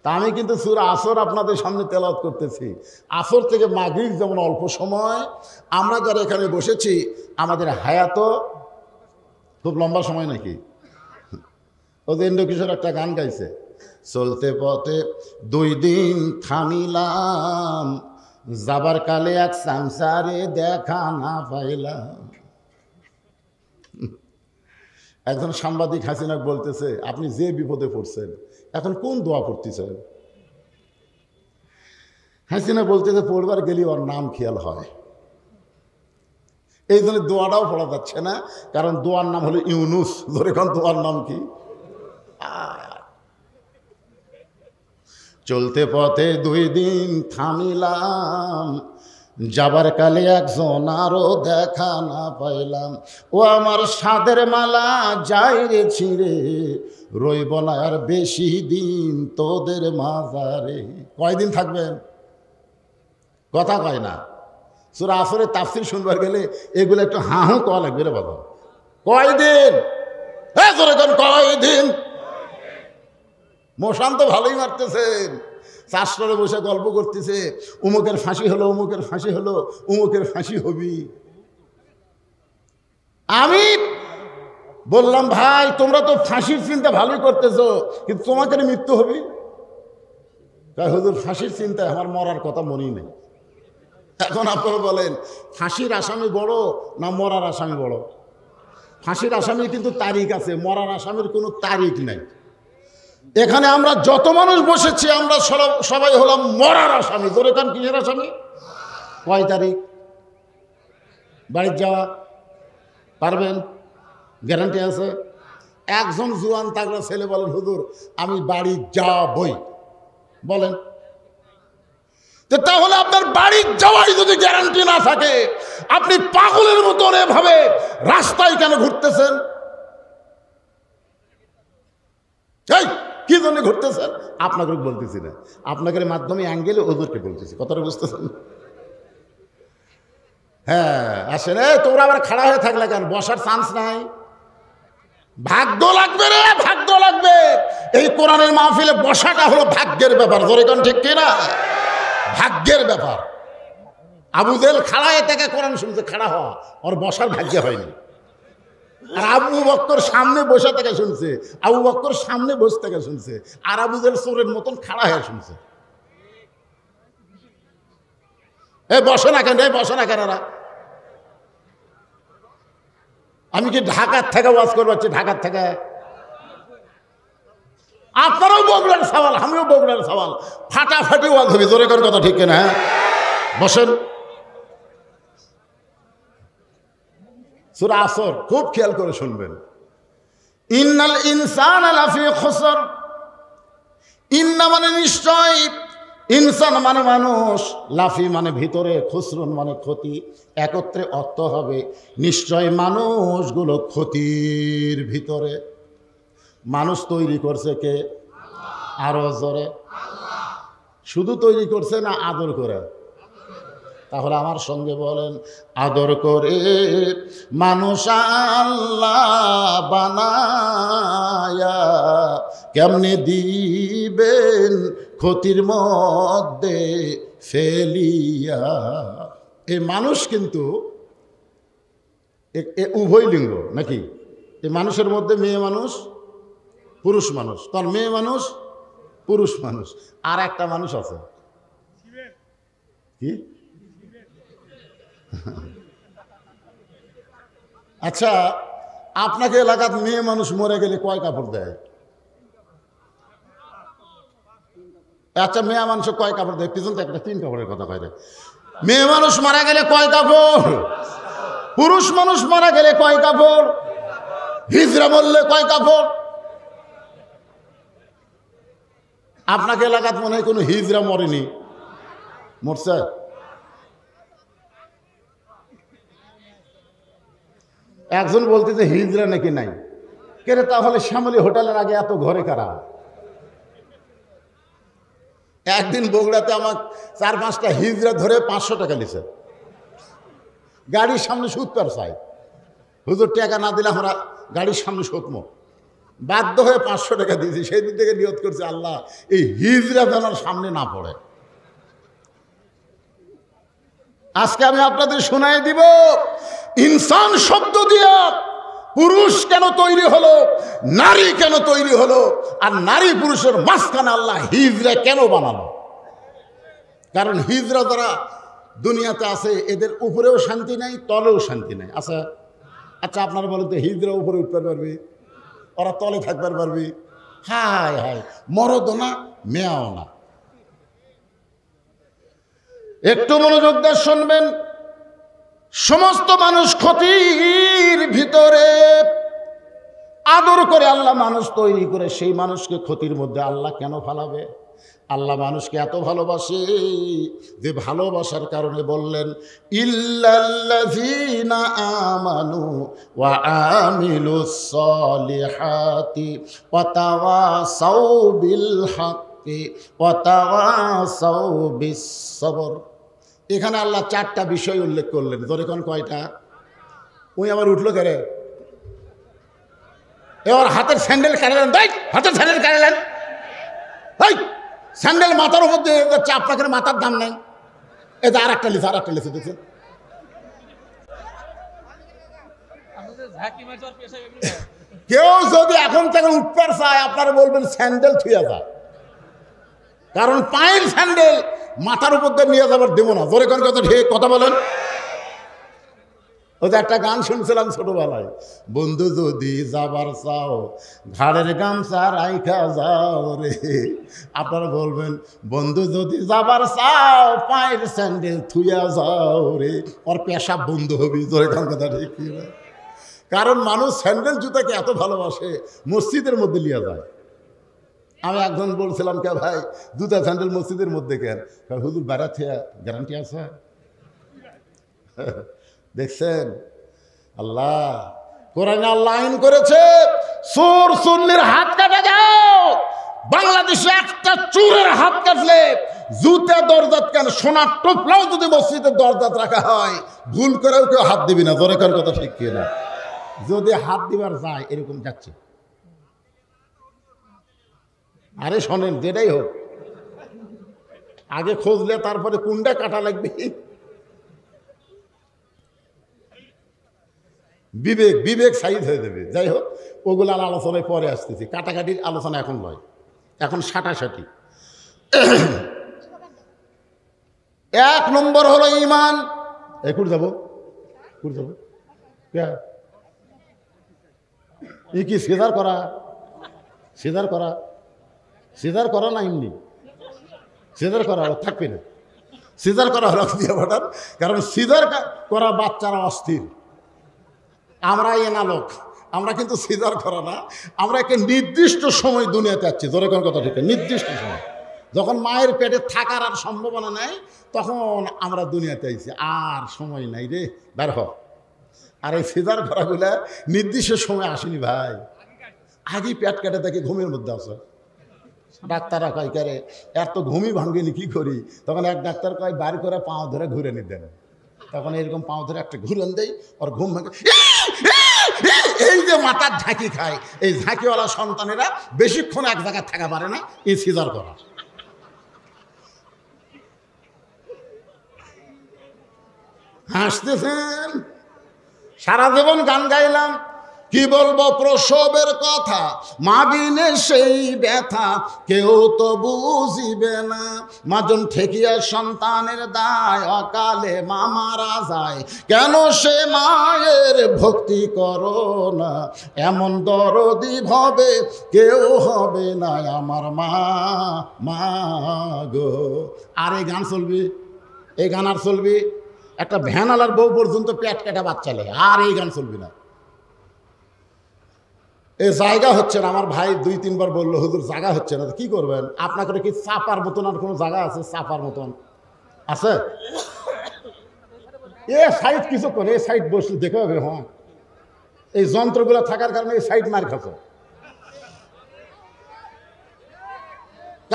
তা আমি কিন্তু সূরা আসর আপনাদের সামনে তেলাওয়াত করতেছি। আসর থেকে মাগরিব যেমন অল্প সময়, আমরা যারা এখানে বসেছি আমাদের হায়াতও খুব লম্বা সময় নাকি? ওদের ইন্দ্রকিশোর একটা গান গাইছে, চলতে পথে 2 দিন থামিলাম, যাবার কালে এক সংসারে দেখা না পাইলাম। একজন সাংবাদিক হাসিনা বলতেছে, আপনি যে বিপদে পড়ছেন এখন কোন দোয়া পড়তেছেন? হাসিনা বলতেছে, পড়বার গেলে ওর নাম খেয়াল হয়, এই জন্য দোয়াটাও পড়া যাচ্ছে না, কারণ দোয়ার নাম হলো ইউনুস। ধরে এখন দোয়ার নাম কি? চলতে পথে 2 দিন থামিলাম, যাবার কালে একজন আরো দেখা না পাইলাম। ও আমার সাদের মালা যাই রে ছিঁড়ে, রইব না আর বেশি দিন তোদের মাজারে। কয়দিন থাকবেন? কথা কয় না। সূরা আসরের তাফসীর শুনবার গেলে এগুলো একটু হাহু কওয়া লাগবে রে বাবা। কয়দিন? হ্যাঁ জোরে কোন কয়দিন? মশান তো ভালোই মারতেছেন, চাষরে বসে গল্প করতেছে, উমুকের ফাঁসি হলো, উমুকের ফাঁসি হলো, উমুকের ফাঁসি হবি। আমি বললাম, ভাই তোমরা তো ফাঁসির চিন্তা ভালোই করতেছো, কিন্তু তোমাকে মৃত্যু হবি। তাই হুজুর ফাঁসির চিন্তায় আমার মরার কথা মনেই নেই। এখন আপনারা বলেন, ফাঁসির আসামি বড় না মরার আসামি বড়? ফাঁসির আসামির কিন্তু তারিখ আছে, মরার আসামির কোনো তারিখ নেই। এখানে আমরা যত মানুষ বসেছি আমরা সবাই হলাম মরার আসামি। তোর এখান কিসের আসামি? কয় তারিখ বাড়ির যাওয়া পারবেন? গ্যারান্টি আছে? একজন জুয়ান তাগড়া ছেলে বলেন, হুজুর আমি বাড়ি যাবই, বলেন। তাহলে আপনার বাড়ি যাওয়াই যদি গ্যারান্টি না থাকে, আপনি পাগলের মতন এভাবে রাস্তায় কেন ঘুরতেছেন? কি জন্য ঘুরতেছেন? আপনাকে বলতেছি না, আপনাকে মাধ্যমে অ্যাঙ্গেলে ওদেরকে বলতেছি। কথাটা বুঝতেছেন? হ্যাঁ আসেন। তোমরা আবার খাড়া হয়ে থাকলে কেন? বসার চান্স নাই? ভাগ্য লাগবে রে, ভাগ্য লাগবে। এই কোরআনের মাহফিলে বসাটা হলো ভাগ্যের ব্যাপার। জোরে কোন ঠিক কিনা? ভাগ্যের ব্যাপার। আবু জেহেল খাড়ায় থেকে কোরআন শুনছে, খাড়া হওয়া ওর বসার ভাগ্য হয়নি। আর আবু বক্কর সামনে বসে থেকে শুনছে, আবু বক্কর সামনে বসে থেকে শুনছে, আর আবু জেহেল চোরের মতন খাড়া হয়ে শুনছে। বসে না কেন? বসে না কেন? আমি কি ঢাকার থেকে ওয়াজ করবাচ্ছি? ঢাকার থেকে আপনারাও বগুড়ার সওয়াল, আমিও বগুড়ার সওয়াল, ফাটাফাটি ওয়াজ হবে। জোরে করে কথা ঠিক কিনা? হ্যাঁ বসেন। সূরা আসর খুব খেয়াল করে শুনবেন। ইন্নাল ইনসানা লাফি খুসর। ইন্না মানে নিশ্চয়, ইনসান মানে মানুষ, লাফি মানে ভিতরে, খুসরুন মানে ক্ষতি। একত্রে অর্থ হবে নিশ্চয় মানুষগুলো ক্ষতির ভিতরে। মানুষ তৈরি করছে কে? আরো জোরে। শুধু তৈরি করছে না আদর করে? তাহলে আমার সঙ্গে বলেন, আদর করে মানুষ আল্লাহ বানায়া কেমনে দিবেন ক্ষতির মধ্যে ফেলিয়া। এই মানুষ কিন্তু উভয় লিঙ্গ নাকি? এই মানুষের মধ্যে মেয়ে মানুষ, পুরুষ মানুষ। তার মেয়ে মানুষ, পুরুষ মানুষ, আর একটা মানুষ আছে কি? আচ্ছা, আপনাকে এলাকার মেয়ে মানুষ মরে গেলে কয় কাপড় দেয়? আচ্ছা, মেয়ে মানুষ কয় কাপড় দেয়? পিছন থেকে একটা 3 কাপড়ের কথা কয় দেয়। মেয়ে মানুষ মারা গেলে কয় কাপড়? পুরুষ মানুষ মারা গেলে কয় কাপড়? হিজড়া বললে কয় কাপড়? আপনাকে এলাকাত মনে হয় কোনো হিজড়া মরেনি? মরছে? একজন বলতে যে হিজড়া নাকি নাই। কেরে তাহলে শ্যামলী হোটেলের আগে এত ঘরে কারা? একদিন বগুড়াতে আমার 4-5টা হিজড়া ধরে 500 টাকা নিছে। গাড়ির সামনে সুৎপার চাই, হুজুর টাকা না দিলে আমরা গাড়ির সামনে সুতমো। বাধ্য হয়ে 500 টাকা দিয়েছি। সেই দিন থেকে নিয়ত করছে, আল্লাহ এই হিজড়া যেন সামনে না পড়ে। আজকে আমি আপনাদের শোনাই দিব ইনসান শব্দ দিয়া পুরুষ কেন তৈরি হলো, নারী কেন তৈরি হলো, আর নারী পুরুষের মাঝখানে আল্লাহ হিজড়া কেন বানালো। কারণ হিজড়া যারা দুনিয়াতে আছে এদের উপরেও শান্তি নাই, তলেও শান্তি নাই। আচ্ছা আচ্ছা, আপনারা বলেন তো, হিজড়া উপরে উঠতে পারবে, ওরা তলে থাকবার পারবে? হায় হায়, মরদও না মেয়াও না। একটু মনোযোগ দিয়ে শুনবেন। সমস্ত মানুষ ক্ষতির ভিতরে। আদর করে আল্লাহ মানুষ তৈরি করে, সেই মানুষকে ক্ষতির মধ্যে আল্লাহ কেন ফালাবে? আল্লাহ মানুষকে এত ভালোবাসে যে ভালোবাসার কারণে বললেন, ইল্লাল্লাযীনা আমানু ওয়া আমিলুস সলিহাতি ওয়া তাওয়াসাউ বিল হাক্কি ওয়া তাওয়াসাউ বিস সবর। এখানে আল্লাহ 4টা বিষয় উল্লেখ করলেন। ধরে কোন কয়টা? ওই আবার উঠলো কেরে? এবার হাতের স্যান্ডেল কাড়লেন, হাতের স্যান্ডেল কাড়লেন, স্যান্ডেল মাথার উপর দিয়ে চাপ রাখেন, মাথার দাম নেই। এটা আর একটা লিখে, আর একটা লিখে দেখছেন। কেউ যদি এখন থেকে উঠতে চায়, আপনারা বলবেন স্যান্ডেল থুয়ে যায়। কারণ পায়ের স্যান্ডেল মাথার উপর দিয়ে নিয়ে যাবার দেবো না। জোরে কোন কথা ঠিক কথা বলেন। ওই যে একটা গান শুনছিলাম ছোটবেলায়, বন্ধু যদি যাবার চাও ঘাড়ের গামছা রাইখা যাও রে। আপনারা বলবেন, বন্ধু যদি যাবার চাও পায়ের স্যান্ডেল থুইয়া যাও রে। ওর পেশাব বন্ধ হবি। জোরে কোন কথা ঠিক। কারণ মানুষ স্যান্ডেল জুতাকে এত ভালোবাসে, মসজিদের মধ্যে লিয়া যায়। আমি একজন বলছিলাম, কে ভাই জুতা স্যান্ডেল মসজিদের মধ্যে কেন? হুজুর বেড়াচ্ছে, গ্যারান্টি আছে। দেখছেন, আল্লাহ কোরআনে আল্লাহ আইন করেছে, চোর সুন্নির হাত কাটা যাও। বাংলাদেশে একটা চোরের হাত কাটলে জুতা দরজাত কেন, সোনার টোপলাও যদি মসজিদের দরজাত রাখা হয়, ভুল করেও কেউ হাত দিবি না। দরকার কথা ঠিক কি না? যদি হাত দিবার যায়, এরকম যাচ্ছে। আরে শোনেন, যেটাই হোক, আগে খুঁজলে তারপরে কোনটা কাটা লাগবে। বিবেক বিবেক সাইজ হয়ে যাবে। যাই হোক, ওগুলার আলোচনায় পরে আসতেছি, কাটাকাটির আলোচনা এখন নয়, এখন সাটাসাটি। এক নম্বর হলো ঈমান। কুড় যাবো কি সিজার করা, সিজার করা, সিজার করা না, এমনি সিজার করা থাকবে না। সিজার করা হলো দিয়ে পাঠান, কারণ সিজার করা বাচ্চারা অস্থির। আমরা এনালোক, আমরা কিন্তু সিজার করা না, আমরা একটা নির্দিষ্ট সময় দুনিয়াতে আছি। ধরে কোন কথা ঠিক, নির্দিষ্ট সময় যখন মায়ের পেটে থাকার আর সম্ভাবনা নাই, তখন আমরা দুনিয়াতে আইছি। আর সময় নাই রে, বের হ। আর এই সিজার করাগুলা নির্দিষ্ট সময় আসেনি ভাই, আগেই পেট কেটে দেখে ঘুমের মধ্যে আছে। ডাক্তাররা কয় কারে এত ঘুমই ভাঙ্গেনি কি করি, তখন এক ডাক্তার কয় বাড়ি করে পাও ধরে ঘুরে নি দেন, তখন এরকম পাও ধরে একটা ঘুরেন দেয়, ওর ঘুম ভাঙে। এই যে মাথার ঝাঁকি খায়, এই ঝাঁকিওয়ালা সন্তানেরা বেশিক্ষণ এক জায়গায় থাকা পারে না, এই সিজার করা। হাসতেছেন, সারা জীবন গান গাইলাম, কি বলবো প্রসবের কথা, মা বিনে সেই ব্যথা কেউ তো বুঝিবে না। মাজন ঠেকিয়া সন্তানের দায়, অকালে মা মারা যায়, কেন সে মায়ের ভক্তি করো না। এমন দরদি ভাবে কেউ হবে না আমার মা, মা গো। আর এই গান চলবি, এই গান আর চলবি, একটা ভ্যানালার বউ পর্যন্ত পেট কাটা বাচ্চা লে, আর এই গান চলবি না। এই জায়গা হচ্ছে না। আমার ভাই 2-3 বার বললো, হুজুর জায়গা হচ্ছে না, কি করবেন? আপনাকে কি চাপার মতন আর কোনো জায়গা আছে? চাপার মতন আছে? এ সাইড কিছু করে, এই সাইড বসলে দেখে হবে। হ্যাঁ, এই যন্ত্রগুলো থাকার কারণে এই সাইড মার খাচ্ছে,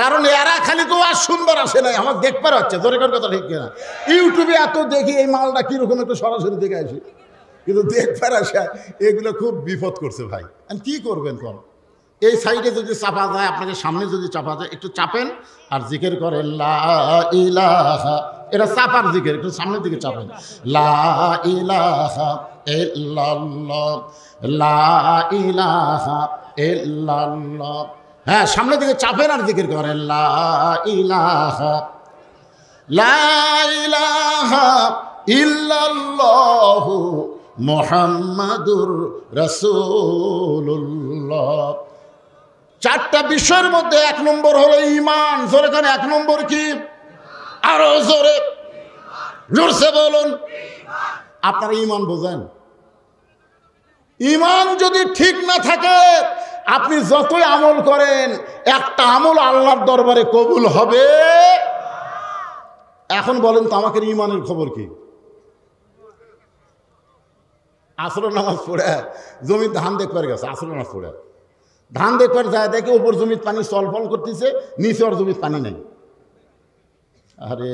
কারণ এরা খালি তো আর সুন্দর আসে নাই, আমার দেখবার হচ্ছে। দরকার কথা ঠিক কিনা? ইউটিউবে এত দেখি এই মালটা কিরকম, একটু সরাসরি দেখে আসি, কিন্তু দেখবার আসা এগুলো খুব বিপদ করছে ভাই। কি করবেন কোন? এই সাইডে যদি চাপা যায়, আপনাকে সামনে যদি চাপা যায়, একটু চাপেন আর জিকির করেন লা ইলাহা, এটা চাপার জিকির, একটু সামনের দিকে চাপেন, লা ইলাহা ইল্লাল্লাহ, লা ইলাহা ইল্লাল্লাহ। হ্যাঁ, সামনের দিকে চাপেন আর জিকির করেন লা ইলাহা, লা ইলাহা ইল্লাল্লাহু মুহাম্মাদুর রাসূলুল্লাহ। 4টা বিষয়ের মধ্যে 1 নম্বর হলো ঈমান। জোরে কানে 1 নম্বর কি? আরো জোরে, জোরসে বলুন। আপনারা ঈমান বোঝেন? ঈমান যদি ঠিক না থাকে, আপনি যতই আমল করেন, একটা আমল আল্লাহর দরবারে কবুল হবে। এখন বলেন তো আমাকে ঈমানের খবর কি? আসরের নামাজ পড়ে জমির ধান দেখবার গেছে, আসরের নামাজ পড়ে ধান দেখবার যায়, দেখে ওপর জমির পানি চলফল করতেছে, নিচে ওর জমির পানি নাই। আরে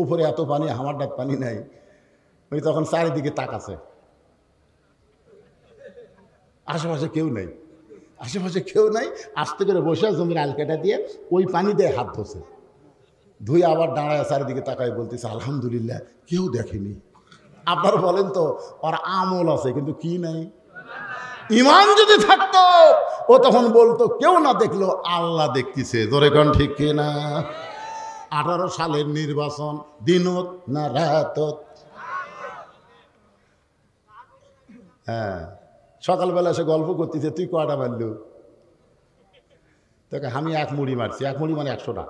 উপরে এত পানি, আমার ডাক পানি নাই। ওই তখন চারিদিকে তাকাছে, আশেপাশে কেউ নেই, আশেপাশে কেউ নাই। আস্তে করে বসে জমির আলকাটা দিয়ে ওই পানি দিয়ে হাত ধরছে, ধুয়ে আবার দাঁড়ায় চারিদিকে তাকায় বলতেছে আলহামদুলিল্লাহ, কেউ দেখেনি। আপনার বলেন তো, ওর আমল আছে কিন্তু কি নাই? ঈমান যদি থাকতো, ও তখন বলতো কেউ না দেখলো আল্লাহ দেখতেছে। ধরে কোন ঠিক কিনা? 18 সালের নির্বাচন, দিনত না রাতত? হ্যাঁ, সকালবেলা এসে গল্প করতেছে, তুই কয়টা মারলু? তোকে আমি 1 মুড়ি মারছি। 1 মুড়ি মানে 100টা।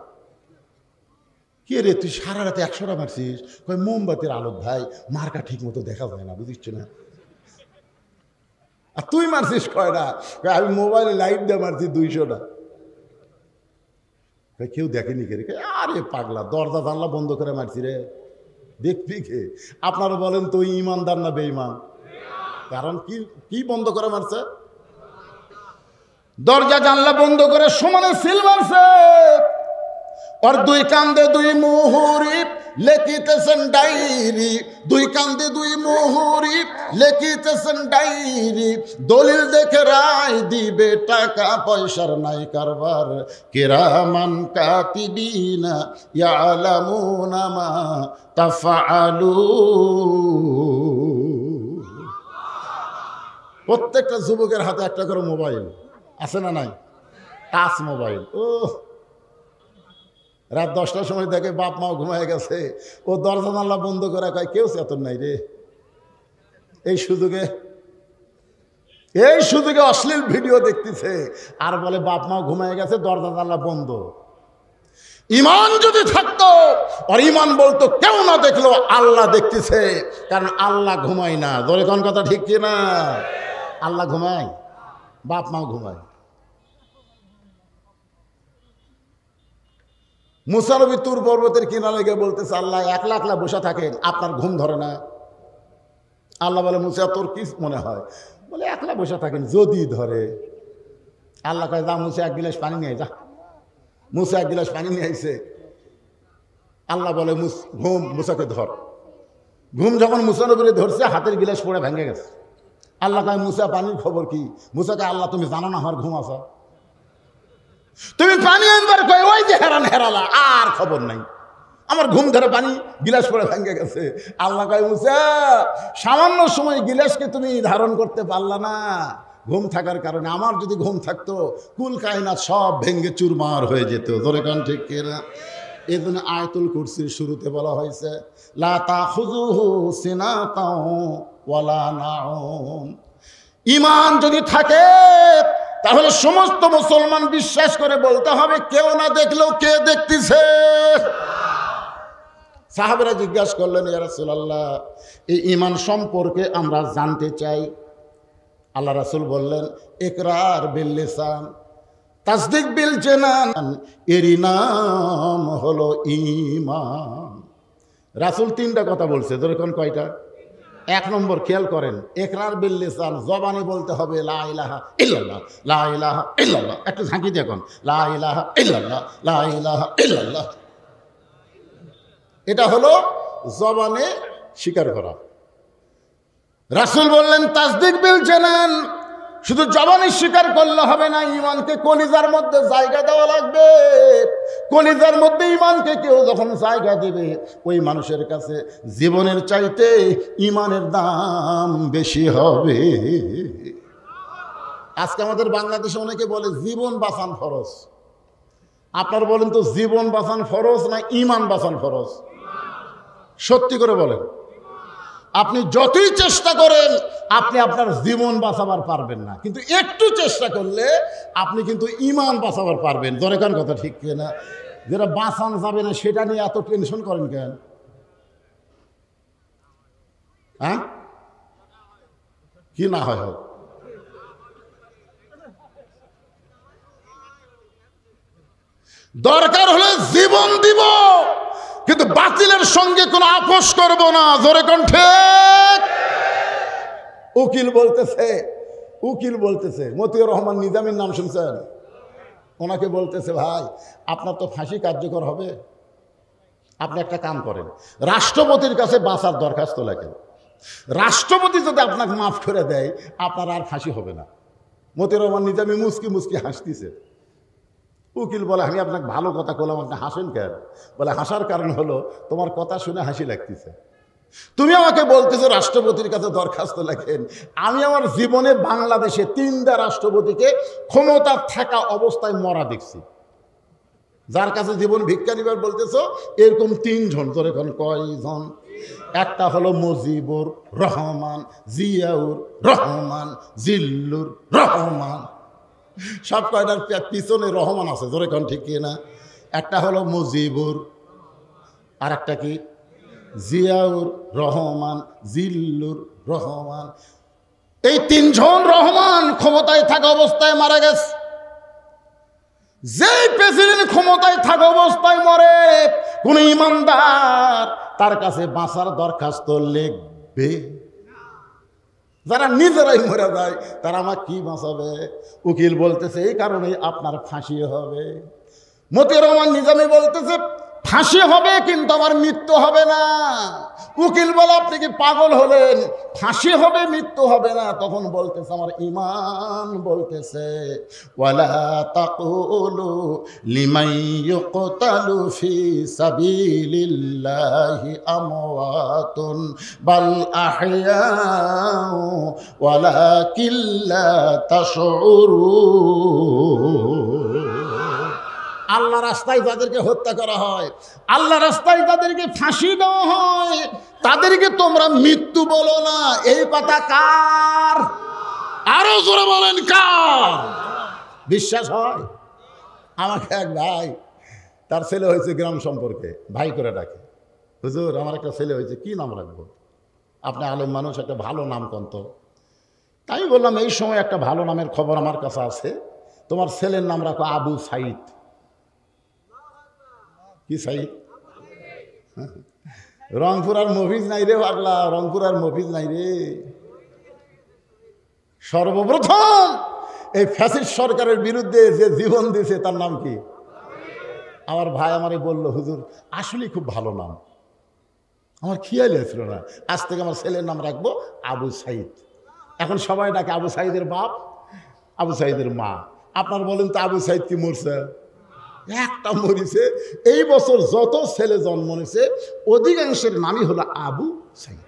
কে রে, তুই সারা রাতে 100টা মারছিস? কই মোমবাতির আলোক ভাই, মার্কা ঠিক মতো দেখা যায় না, বুঝিস না। আর তুই মারছিস কয়টা? আমি মোবাইলে লাইট দিয়ে মারছি 200টা। কেউ দেখেনি কে রে? আরে পাগলা, দরজা জানলা বন্ধ করে মারছি রে, দেখবি কে? আপনারা বলেন তো ইমানদার না বেঈমান? কারণ কি কি বন্ধ করে মারছে? দরজা জানলা বন্ধ করে সমানে সিল মারছে। और दुई कांदे दुई मुहुरी लेखितेছেন ডায়েরি, দুই কান্দে দুই মুহুরি লিখিতেছেন ডায়েরি, দলিল দেখে রায় দিবে, টাকা পয়সার নাই কারবার, কিরামান কাতিবিনা ইয়ালামুনা মা তাফআলুন। প্রত্যেকটা যুবকের হাতে একটা করে মোবাইল আছে না নাই? Touch mobile. ও রাত 10টার সময় দেখে বাপ মাও ঘুমায় গেছে, ও দরজা জানলা বন্ধ করে কয় কেউ চেতন নাই রে। এই সুযোগে অশ্লীল ভিডিও দেখতেছে আর বলে বাপ মাও ঘুমায় গেছে, দরজা জানলা বন্ধ। ইমান যদি থাকতো, আর ইমান বলতো কেউ না দেখলো আল্লাহ দেখতেছে, কারণ আল্লাহ ঘুমায় না। ধরে কোন কথা ঠিক কি না? আল্লাহ ঘুমায়, বাপ মাও ঘুমায়। মুসা নবী তুর পর্বতের কিনারে গিয়ে বলতেছে, আল্লাহ একলা একলা বসে থাকেন, আপনার ঘুম ধরে না? আল্লাহ বলে, মুসা তোর কি মনে হয়? বলে একলা বসে থাকেন, যদি ধরে। আল্লাহ কয়, যা মুসা এক গিলাস পানি নিয়ে যা। মুসা এক গিলাস পানি নিয়ে আইছে। আল্লাহ বলে, ঘুম মুসাকে ধর। ঘুম যখন মুসা নবীরে ধরছে, হাতের গিলাস পড়ে ভেঙে গেছে। আল্লাহ কয়, মুসা পানির খবর কি? মুসাকে, আল্লাহ তুমি জানো না আমার ঘুম আসা? তুমি পানি আনবার কয়, ওই যে হেরান হেরালা, আর খবর নাই, আমার ঘুম ধরে পানি গিলাস পড়ে ভেঙে গেছে। আল্লাহ কয়, মুসা সামান্য সময় গিলাসকে তুমি ধারণ করতে পারলা না ঘুম থাকার কারণে, আমার যদি ঘুম থাকতো কুল কায়নাত সব ভেঙে চুরমার হয়ে যেত। ধরে কান ঠিক কিনা? এই জন্য আয়াতুল কুরসির শুরুতে বলা হয়েছে, লা তাখুযুহু সিনাতাও ওয়ালা নাউম। ঈমান যদি থাকে তাহলে সমস্ত মুসলমান বিশ্বাস করে বলতে হবে, কেউ না দেখলেও কে দেখতেছে? সাহাবারা জিজ্ঞাসা করলেন, ইয়া রাসূলুল্লাহ, এই ঈমান সম্পর্কে আমরা জানতে চাই। আল্লাহ রাসূল বললেন, ইকরার বিল লিসান, তাসদিক বিল জানান, এরই নাম হলো ঈমান। রাসূল তিনটা কথা বলছে, ধরেন কয়টা? এক নম্বর খেয়াল করেন, ইকরার বিল লিসান, জবানে বলতে হবে লা ইলাহা ইল্লাল্লাহ, লা ইলাহা ইল্লাল্লাহ। একটু ঝাঁকি দেখুন, লা ইলাহা ইল্লাল্লাহ, লা ইলাহা ইল্লাল্লাহ। এটা হলো জবানে স্বীকার করা। রাসূল বললেন তাসদিক বিল জানান, শুধু জবানে স্বীকার করলে হবে না, ঈমানকে কলিজার মধ্যে জায়গা দেওয়া লাগবে। কলিজার মধ্যে ঈমানকে কেউ যখন জায়গা দেবে, ওই মানুষের কাছে জীবনের চাইতে ঈমানের দাম বেশি হবে। আজকে আমাদের বাংলাদেশে অনেকে বলে জীবন বাঁচান ফরজ। আপনার বলেন তো, জীবন বাঁচান ফরজ না ঈমান বাঁচান ফরজ? সত্যি করে বলেন। আপনি যতই চেষ্টা করেন, আপনি আপনার জীবন বাঁচাবার পারবেন না, কিন্তু একটু চেষ্টা করলে আপনি কিন্তু ঈমান বাঁচাবার পারবেন। দরকার কথা ঠিক কিনা? যেটা বাঁচান যাবে না সেটা নিয়ে এত টেনশন করেন কেন? হ্যাঁ, কি না হয়? দরকার হলে জীবন দিব, কিন্তু বাতিলের সঙ্গে কোনো আপোষ করব না। জোরে কোন ঠিক? উকিল বলতেছে, মতিউর রহমান নিজামীর নাম শুনছেন? ওনাকে বলতেছে, ভাই আপনার তো ফাঁসি কার্যকর হবে, আপনি একটা কাম করেন, রাষ্ট্রপতির কাছে বাঁচার দরখাস্ত লেখেন। রাষ্ট্রপতি যদি আপনাকে মাফ করে দেয়, আপনার আর ফাঁসি হবে না। মতিউর রহমান নিজামী মুস্কি মুস্কি হাসতেছে। উকিল বলে, আমি আপনাকে ভালো কথা বললাম, আপনি হাসেন কেন? বলে, হাসার কারণ হলো তোমার কথা শুনে হাসি লাগতেছে। তুমি আমাকে বলতেছো রাষ্ট্রপতির কাছে দরখাস্ত লেখেন, আমি আমার জীবনে বাংলাদেশে 3টা রাষ্ট্রপতিকে ক্ষমতা থাকা অবস্থায় মরা দেখছি। যার কাছে জীবন ভিক্ষা নিবার বলতেছো, এরকম 3 জন। তোর এখন কয়জন? একটা হলো মুজিবুর রহমান, জিয়াউর রহমান, জিল্লুর রহমান। সব কয়টার পিছনে রহমান আছে। ধরে কোন ঠিক না? একটা হলো মুজিবুর, আর একটা কি? জিয়াউর রহমান, জিল্লুর রহমান। এই 3 জন রহমান ক্ষমতায় থাকা অবস্থায় মারা গেছে। যেই প্রেসিডেন্ট ক্ষমতায় থাকা অবস্থায় মরে, কোন ইমানদার তার কাছে বাঁচার দরখাস্ত লিখবে? যারা নিজেরাই মরে যায় তারা আমার কি বাঁচাবে? উকিল বলতেছে, এই কারণেই আপনার ফাঁসি হবে। মতিউর রহমান নিজামী বলতেছে ফাঁসি হবে কিন্তু আমার মৃত্যু হবে না। উকিল বলে আপনি কি পাগল হলেন, ফাঁসি হবে মৃত্যু হবে না। তখন বলতেছে আমার ঈমান বলতেছে ওয়ালা তাকুলু লিমান ইউকতালু ফি সাবিলিল্লাহি আমওয়াতুন বাল আহইয়াউ ওয়ালাকিন লা তাশউরুন। আল্লাহ রাস্তায় যাদেরকে হত্যা করা হয়, আল্লাহ রাস্তায় যাদেরকে ফাঁসি দেওয়া হয়, তাদেরকে তোমরা মৃত্যু বলো না। এই কথা কার? আরো জোরে বলেন কার? বিশ্বাস হয়? আমাকে এক ভাই, তার ছেলে হয়েছে গ্রাম সম্পর্কে, ভাই করে ডাকে, হুজুর আমার একটা ছেলে হয়েছে, কি নাম রাখবো? আপনি আলেম মানুষ, একটা ভালো নাম কন্ত। তাই বললাম এই সময় একটা ভালো নামের খবর আমার কাছে আছে, তোমার ছেলের নাম রাখো আবু সাইদ। কি সাইদ? রংপুর আর মফিজ নাই রে পাগলা, রংপুর আর মফিজ নাই রে। সর্বপ্রথম এই ফ্যাসিস্ট সরকারের বিরুদ্ধে যে জীবন দিয়েছে তার নাম কি? আমার ভাই আমারে বলল হুজুর আসলে খুব ভালো নাম, আমার খেয়াল আসছিল না। আজ থেকে আমার ছেলের নাম রাখবো আবু সাইদ। এখন সবাই ডাকে আবু সাইদের বাপ, আবু সাইদের মা। আপনার বলেন তো আবু সাইদ কি মরছে? একটা মরিছে। এই বছর যত ছেলে জন্ম নিয়েছে অধিকাংশের নামই হলো আবু সাইদ।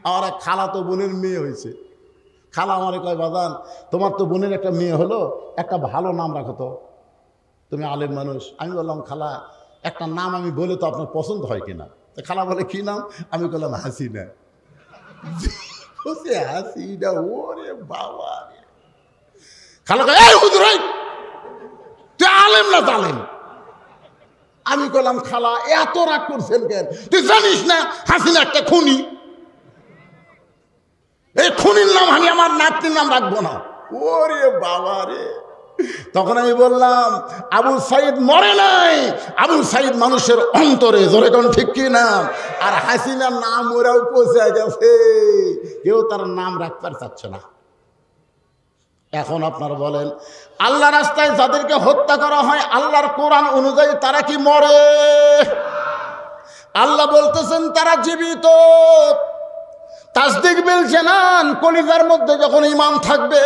আমার এক খালাতো বোনের মেয়ে হয়েছে। খালা আমারে কয় বাজান তোমার তো বোনের একটা মেয়ে হলো, একটা ভালো নাম রাখো তো, তুমি আলেম মানুষ। আমি বললাম খালা একটা নাম আমি বলে তো আপনার পছন্দ হয় কিনা? খালা বলে কি নাম? আমি বললাম হাসিনা। হাসিনা, ওরে বাবা। খালা কয় এই হুজুর তুই আলেম না জালেম? আমি বললাম খালা এত রাগ করছেন কেন? তুই জানিস না হাসিনা একটা খুনি? এই খুনির নাম আমি আমার নাতনির নাম রাখবো না। ওরে বাবা রে। তখন আমি বললাম আবু সাইদ মরে নাই, আবু সাইদ মানুষের অন্তরে, জোরে কোন ঠিক কি না? আর হাসিনার নাম ওরাও পৌঁছে গেছে, কেউ তার নাম রাখতে চাচ্ছে না। এখন আপনারা বলেন আল্লাহ রাস্তায় যাদেরকে হত্যা করা হয় আল্লাহর কোরআন অনুযায়ী তারা কি মরে? আল্লাহ বলতেছেন তারা জীবিত। তাসদিক বিল জানান, কলিজার মধ্যে যখন ঈমান থাকবে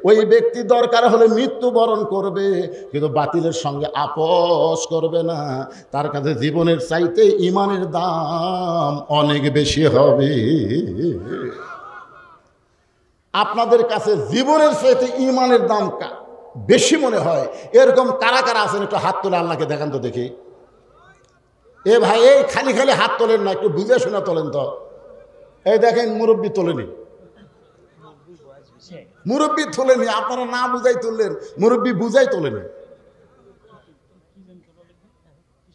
ওই ব্যক্তি দরকার হলে মৃত্যুবরণ করবে, কিন্তু বাতিলের সঙ্গে আপোষ করবে না। তার কাছে জীবনের চাইতে ঈমানের দাম অনেক বেশি হবে। আপনাদের কাছে জীবনের চাইতে ঈমানের দাম বেশি মনে হয়, এরকম কারা কারা আছেন? একটু হাত তুলে আল্লাহকে দেখান তো দেখি। এ ভাই এই খালি খালি হাত তোলেন না, একটু বুঝে শোনা তোলেন তো। এই দেখেন মুরব্বী তোলেনি, মুরব্বী তোলেনি। আপনারা না বুঝাই তুললেন, মুরব্বী বুঝাই তোলেনি।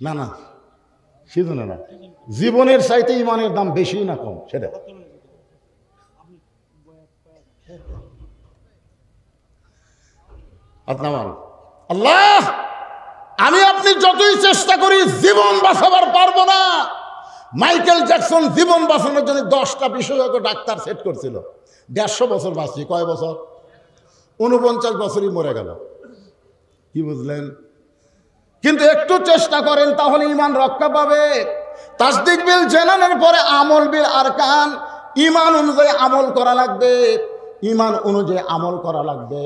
না না সেজন্য না, জীবনের চাইতে ঈমানের দাম বেশি না কম সেটা। আল্লাহ আমি আপনি যতই চেষ্টা করি জীবন বাঁচাবার পারবো না। মাইকেল জ্যাকসন জীবন বাঁচানোর জন্য 10টা বিশেষজ্ঞ ডাক্তার সেট করছিল। 150 বছর বাঁচছি, কয় বছর? 49 বছরই মরে গেল। কি বুঝলেন? কিন্তু একটু চেষ্টা করেন তাহলে ঈমান রক্ষা পাবে। তাসদিক বিল জানানের পরে আমল বিল আরকান, ঈমান অনুযায়ী আমল করা লাগবে, ঈমান অনুযায়ী আমল করা লাগবে।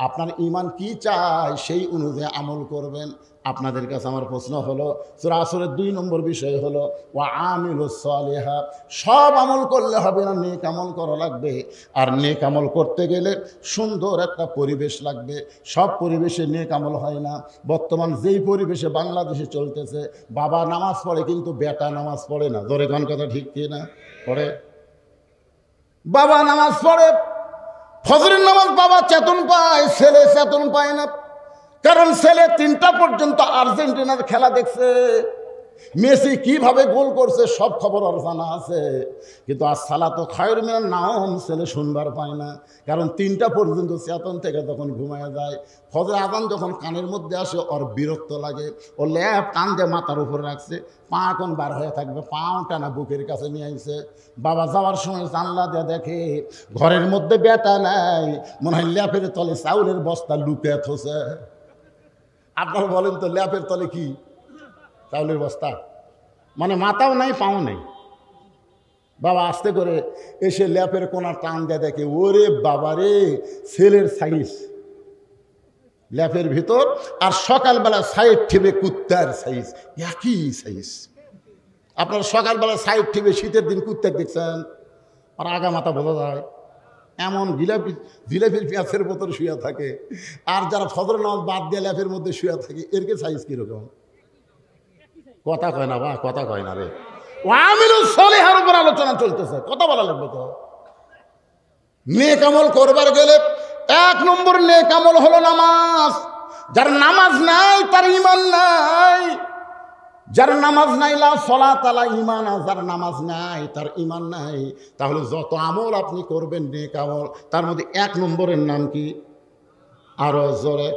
আপনার ঈমান কি চায় সেই অনুযায়ী আমল করবেন। আপনাদের কাছে আমার প্রশ্ন হলো, সূরা আসরের 2 নম্বর বিষয় হলো ওয়া আমিলুস সালিহাত। সব আমল করলে হবে না, নেক আমল করা লাগবে। আর নেক আমল করতে গেলে সুন্দর একটা পরিবেশ লাগবে। সব পরিবেশে নেক আমল হয় না। বর্তমান যেই পরিবেশে বাংলাদেশে চলতেছে, বাবা নামাজ পড়ে কিন্তু বেটা নামাজ পড়ে না। ধরে কোন কথা ঠিক কি না? পড়ে, বাবা নামাজ পড়ে, ফজরের নামাজ বাবা চেতন পায়, ছেলে চেতন পায় না। কারণ ছেলে 3টা পর্যন্ত আর্জেন্টিনার খেলা দেখছে, মেসি কিভাবে গোল করছে সব খবর ওর জানা আছে, কিন্তু আর সালাতু খায়রুম মিনান নাওম ছেলে শুনবার পায় না। কারণ 3টা পর্যন্ত চেতন থেকে যখন ঘুমায় যায়, ফজর আজান যখন কানের মধ্যে আসে ওর বিরক্ত লাগে। ও ল্যাপ টান দিয়ে মাথার উপরে রাখছে, পা এখন বার হয়ে থাকবে, পাও টানা বুকের কাছে নিয়ে আইছে। বাবা যাওয়ার সময় জানলা দিয়ে দেখে ঘরের মধ্যে বেটা নাই, মনে হয় ল্যাপের তলে চাউলের বস্তা লুকিয়ে থছে। আপনারা বলেন তো ল্যাপের তলে কি? চাউলের বস্তা। মানে মাথাও নাই পাও নাই। বাবা আস্তে করে এসে ল্যাপের কোনা টান দিয়ে দেখে, ওরে বাবা রে, ছেলের সাইজ ল্যাপের ভিতর, আর সকালবেলা সাইড ঠিবে কুত্তার সাইজ, একই সাইজ। আপনারা সকালবেলা সাইড ঠিবে শীতের দিন কুত্তা দেখছেন, আর আগা মাথা বোঝা যায়। এমন জিলাপির পেঁয়াজের বোতল শুয়ে থাকে, আর যারা ফজর নামাজ বাদ দিয়ে ল্যাপের মধ্যে শুয়ে থাকে, এরকে সাইজ কিরকম? কথা কয় না বা কথা কয় না রে। আমিলুস সলিহার উপর আলোচনা চলতেছে, কথা বলা লাগবে তো। নেক আমল করবার গেলে 1 নম্বর নেক আমল হলো নামাজ। যার নামাজ নাই তার ঈমান নাই। যার নামাজ নাই লা সলাত আলা ঈমান, যার নামাজ নাই তার ঈমান নাই। তাহলে যত আমল আপনি করবেন নেক আমল, তার মধ্যে 1 নম্বরের নাম কি? আরো জোরে